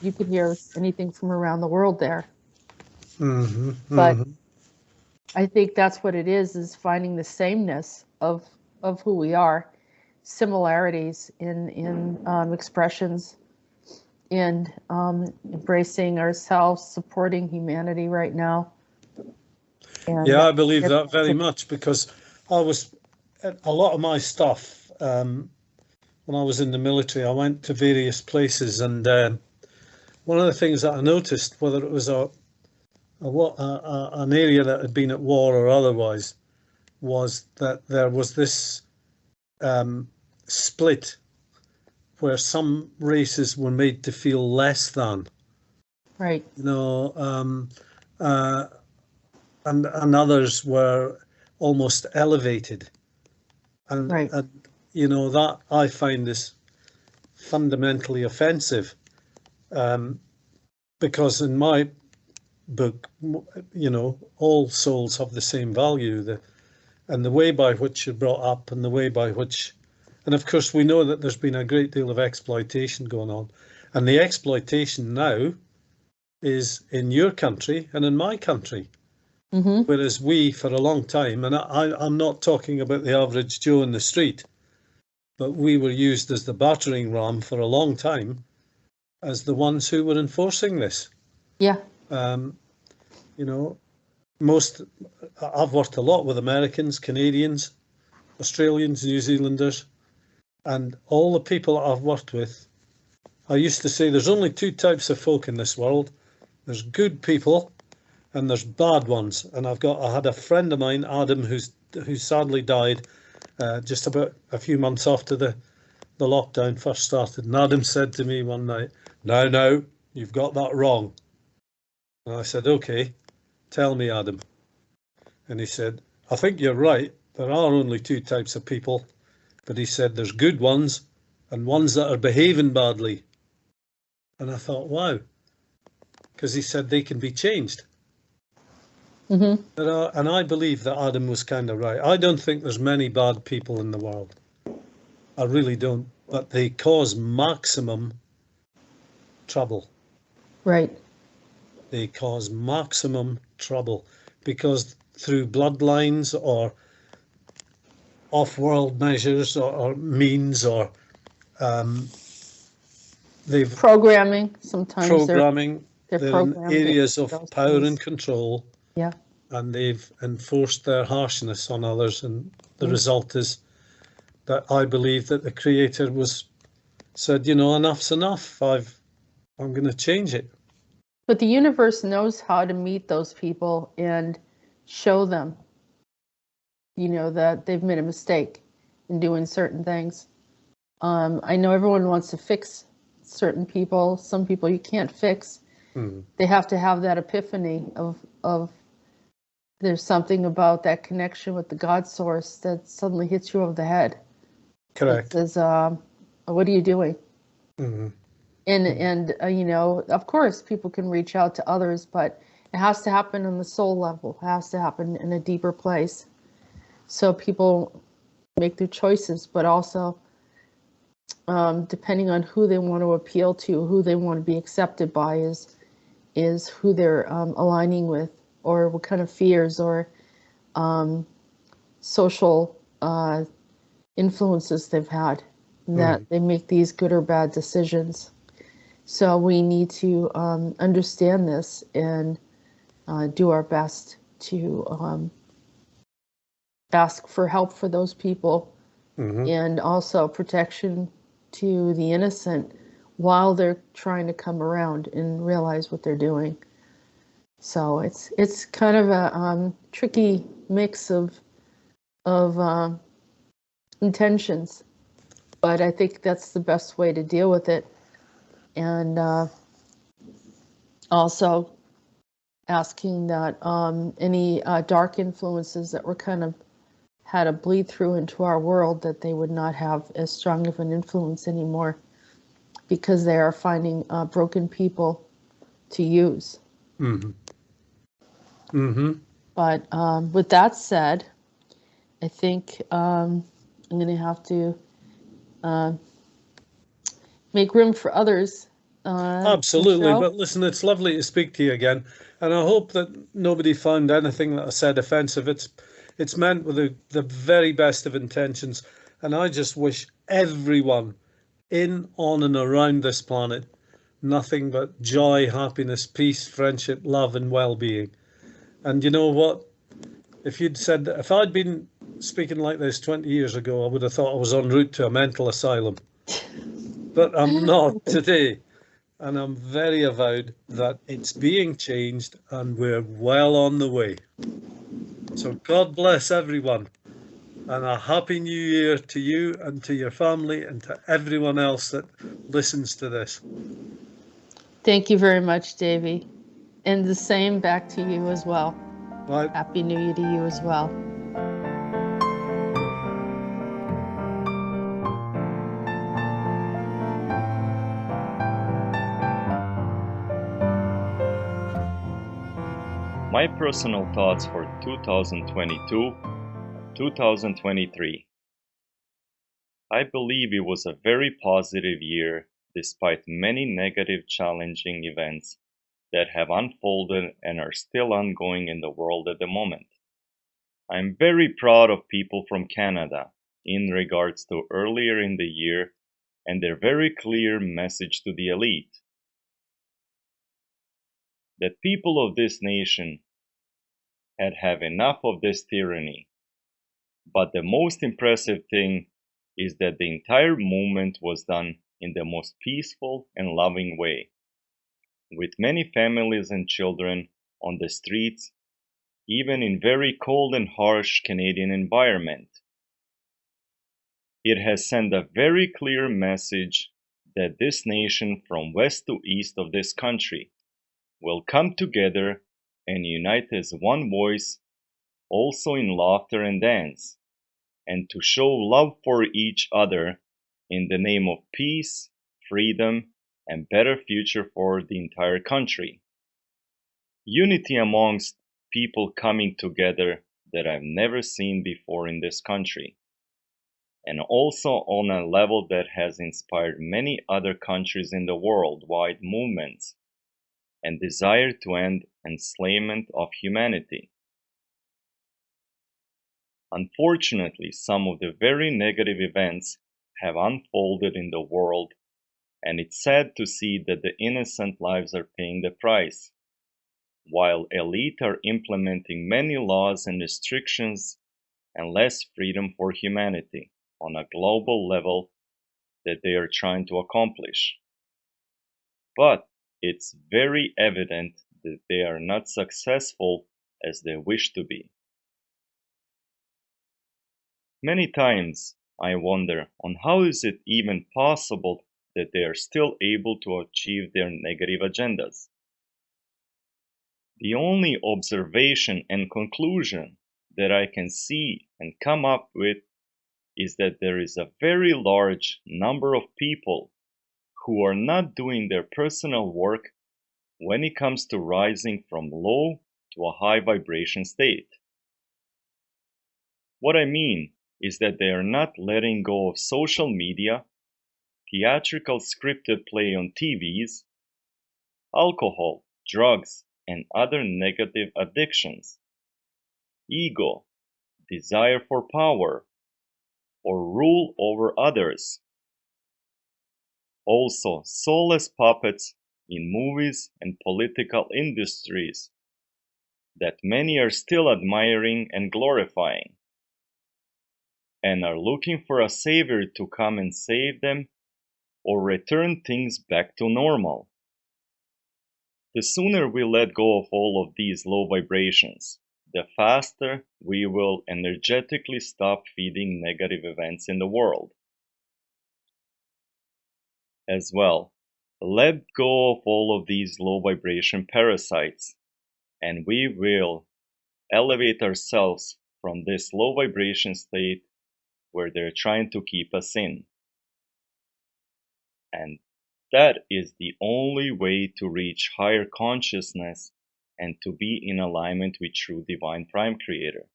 you can hear anything from around the world there. But I think that's what it is finding the sameness of who we are, similarities in expressions, and embracing ourselves, supporting humanity right now. And yeah, I believe that very much, because a lot of my stuff, when I was in the military, I went to various places, and one of the things that I noticed, whether it was an area that had been at war or otherwise, was that there was this split where some races were made to feel less than, right? You know, and others were almost elevated, and, right. And you know, that I find is fundamentally offensive, because in my book, you know, all souls have the same value, and the way by which you're brought up, and the way by which. And of course, we know that there's been a great deal of exploitation going on. And the exploitation now is in your country and in my country. Whereas we, for a long time, and I'm not talking about the average Joe in the street, but we were used as the battering ram for a long time as the ones who were enforcing this. Yeah. You know, I've worked a lot with Americans, Canadians, Australians, New Zealanders. And all the people I've worked with, I used to say there's only two types of folk in this world. There's good people and there's bad ones. And I had a friend of mine, Adam, who sadly died just about a few months after the lockdown first started. And Adam said to me one night, no, you've got that wrong. And I said, okay, tell me, Adam. And he said, I think you're right. There are only two types of people. But he said there's good ones and ones that are behaving badly. And I thought, wow, because he said they can be changed. And I believe that Adam was kind of right. I don't think there's many bad people in the world. I really don't. But they cause maximum trouble. Right. They cause maximum trouble because through bloodlines or off-world measures or means, or they've programming sometimes. Programming. They're They're in areas of power and control. Yeah. And they've enforced their harshness on others, and the result is that I believe that the Creator said, you know, enough's enough. I'm going to change it. But the universe knows how to meet those people and show them, you know, that they've made a mistake in doing certain things. I know everyone wants to fix certain people. Some people you can't fix. They have to have that epiphany of there's something about that connection with the God source that suddenly hits you over the head. Correct. It says, what are you doing? And you know, of course, people can reach out to others, but it has to happen on the soul level. It has to happen in a deeper place. So people make their choices, but also depending on who they want to appeal to, who they want to be accepted by is who they're aligning with, or what kind of fears or social influences they've had that they make these good or bad decisions. So we need to understand this and do our best to ask for help for those people, and also protection to the innocent while they're trying to come around and realize what they're doing. So it's kind of a tricky mix of intentions, but I think that's the best way to deal with it. And also asking that any dark influences that were kind of had a bleed through into our world, that they would not have as strong of an influence anymore, because they are finding broken people to use. But with that said, I think I'm going to have to make room for others. Absolutely. Michelle? But listen, it's lovely to speak to you again. And I hope that nobody found anything that I said offensive. It's meant with the very best of intentions. And I just wish everyone in, on, and around this planet nothing but joy, happiness, peace, friendship, love, and well-being. And you know what? If you'd said that, if I'd been speaking like this 20 years ago, I would have thought I was en route to a mental asylum. But I'm not today. And I'm very avowed that it's being changed and we're well on the way. So God bless everyone, and a happy new year to you and to your family and to everyone else that listens to this. Thank you very much, Davey. And the same back to you as well. Right. Happy New Year to you as well. My personal thoughts for 2022-2023. I believe it was a very positive year despite many negative, challenging events that have unfolded and are still ongoing in the world at the moment. I'm very proud of people from Canada in regards to earlier in the year and their very clear message to the elite. That people of this nation had have enough of this tyranny. But the most impressive thing is that the entire movement was done in the most peaceful and loving way, with many families and children on the streets, even in very cold and harsh Canadian environment. It has sent a very clear message that this nation from west to east of this country will come together and unite as one voice, also in laughter and dance, and to show love for each other in the name of peace, freedom, and better future for the entire country. Unity amongst people coming together that I've never seen before in this country, and also on a level that has inspired many other countries in the worldwide movements and desire to end enslavement of humanity. Unfortunately, some of the very negative events have unfolded in the world, and it's sad to see that the innocent lives are paying the price, while elite are implementing many laws and restrictions and less freedom for humanity on a global level that they are trying to accomplish. But it's very evident that they are not successful as they wish to be. Many times I wonder on how is it even possible that they are still able to achieve their negative agendas. The only observation and conclusion that I can see and come up with is that there is a very large number of people who are not doing their personal work when it comes to rising from low to a high vibration state. What I mean is that they are not letting go of social media, theatrical scripted play on TVs, alcohol, drugs, and other negative addictions, ego, desire for power, or rule over others. Also, soulless puppets in movies and political industries that many are still admiring and glorifying, and are looking for a savior to come and save them or return things back to normal. The sooner we let go of all of these low vibrations, the faster we will energetically stop feeding negative events in the world. As well, let go of all of these low vibration parasites, and we will elevate ourselves from this low vibration state where they're trying to keep us in. And that is the only way to reach higher consciousness and to be in alignment with true divine prime creator.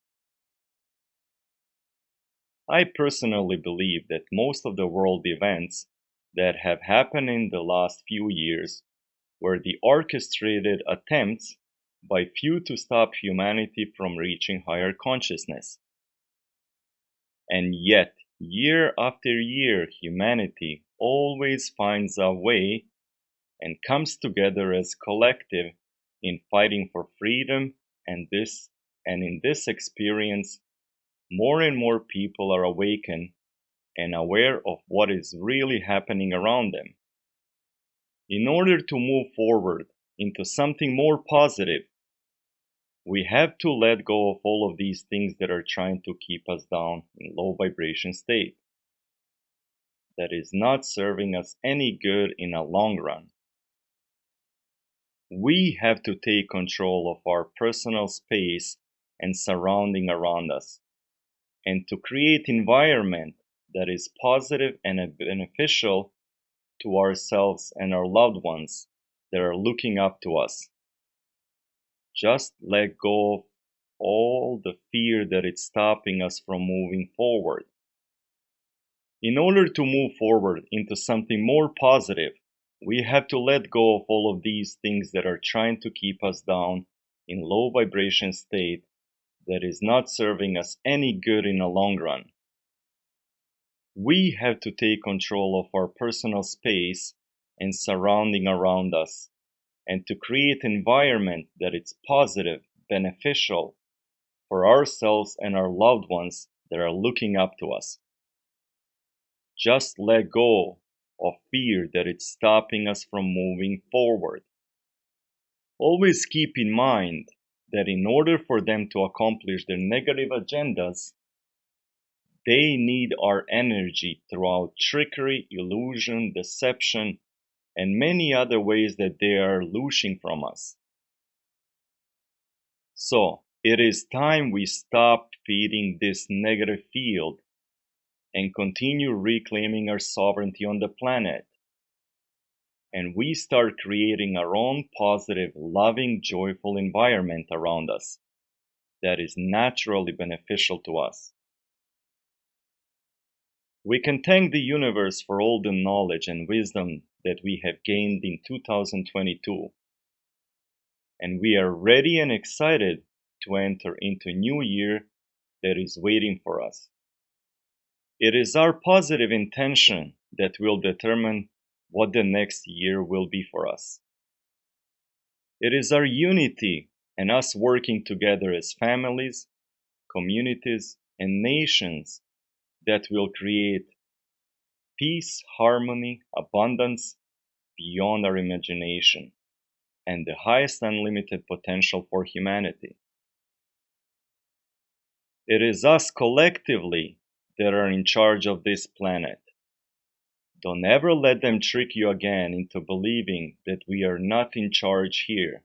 I personally believe that most of the world events that have happened in the last few years were the orchestrated attempts by few to stop humanity from reaching higher consciousness. And yet, year after year, humanity always finds a way and comes together as collective in fighting for freedom, and in this experience, more and more people are awakened and aware of what is really happening around them. In order to move forward into something more positive, we have to let go of all of these things that are trying to keep us down in low vibration state. That is not serving us any good in a long run. We have to take control of our personal space and surrounding around us, and to create environment that is positive and beneficial to ourselves and our loved ones that are looking up to us. Just let go of all the fear that is stopping us from moving forward. In order to move forward into something more positive, we have to let go of all of these things that are trying to keep us down in low vibration state that is not serving us any good in the long run. We have to take control of our personal space and surrounding around us, and to create environment that is positive, beneficial for ourselves and our loved ones that are looking up to us. Just let go of fear that is stopping us from moving forward. Always keep in mind that in order for them to accomplish their negative agendas, they need our energy throughout trickery, illusion, deception, and many other ways that they are looting from us. So, it is time we stop feeding this negative field and continue reclaiming our sovereignty on the planet. And we start creating our own positive, loving, joyful environment around us that is naturally beneficial to us. We can thank the universe for all the knowledge and wisdom that we have gained in 2022. And we are ready and excited to enter into a new year that is waiting for us. It is our positive intention that will determine what the next year will be for us. It is our unity and us working together as families, communities, and nations that will create peace, harmony, abundance beyond our imagination, and the highest unlimited potential for humanity. It is us collectively that are in charge of this planet. Don't ever let them trick you again into believing that we are not in charge here.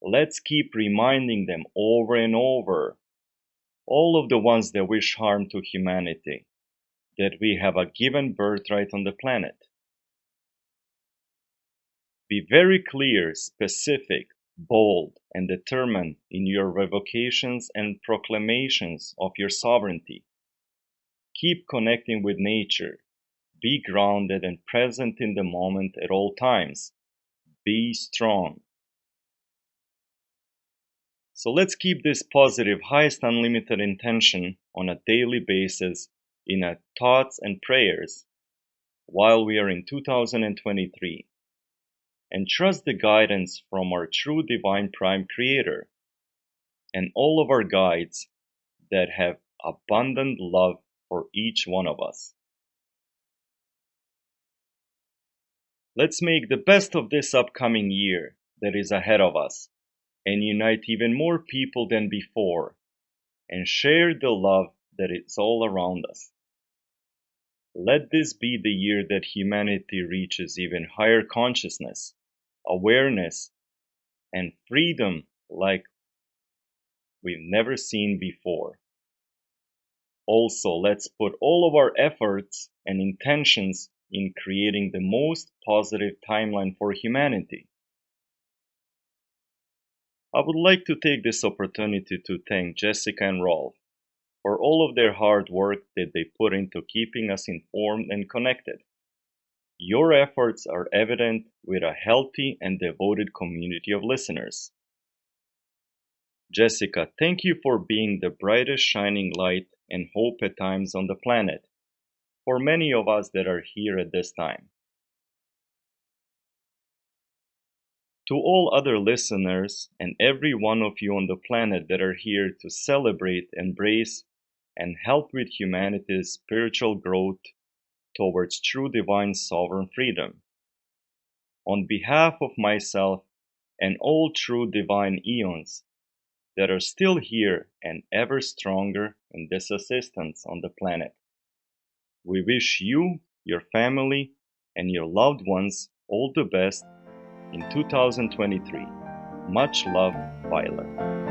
Let's keep reminding them over and over, all of the ones that wish harm to humanity, that we have a given birthright on the planet. Be very clear, specific, bold and determined in your revocations and proclamations of your sovereignty. Keep connecting with nature. Be grounded and present in the moment at all times. Be strong. So let's keep this positive, highest unlimited intention on a daily basis in our thoughts and prayers while we are in 2023, and trust the guidance from our true divine prime creator and all of our guides that have abundant love for each one of us. Let's make the best of this upcoming year that is ahead of us and unite even more people than before and share the love that is all around us. Let this be the year that humanity reaches even higher consciousness, awareness, and freedom like we've never seen before. Also, let's put all of our efforts and intentions in creating the most positive timeline for humanity. I would like to take this opportunity to thank Jessica and Rolf for all of their hard work that they put into keeping us informed and connected. Your efforts are evident with a healthy and devoted community of listeners. Jessica, thank you for being the brightest shining light and hope at times on the planet, for many of us that are here at this time. To all other listeners and every one of you on the planet that are here to celebrate, embrace, and help with humanity's spiritual growth towards true divine sovereign freedom. On behalf of myself and all true divine eons that are still here and ever stronger in this assistance on the planet, we wish you, your family, and your loved ones all the best in 2023. Much love, Bilar.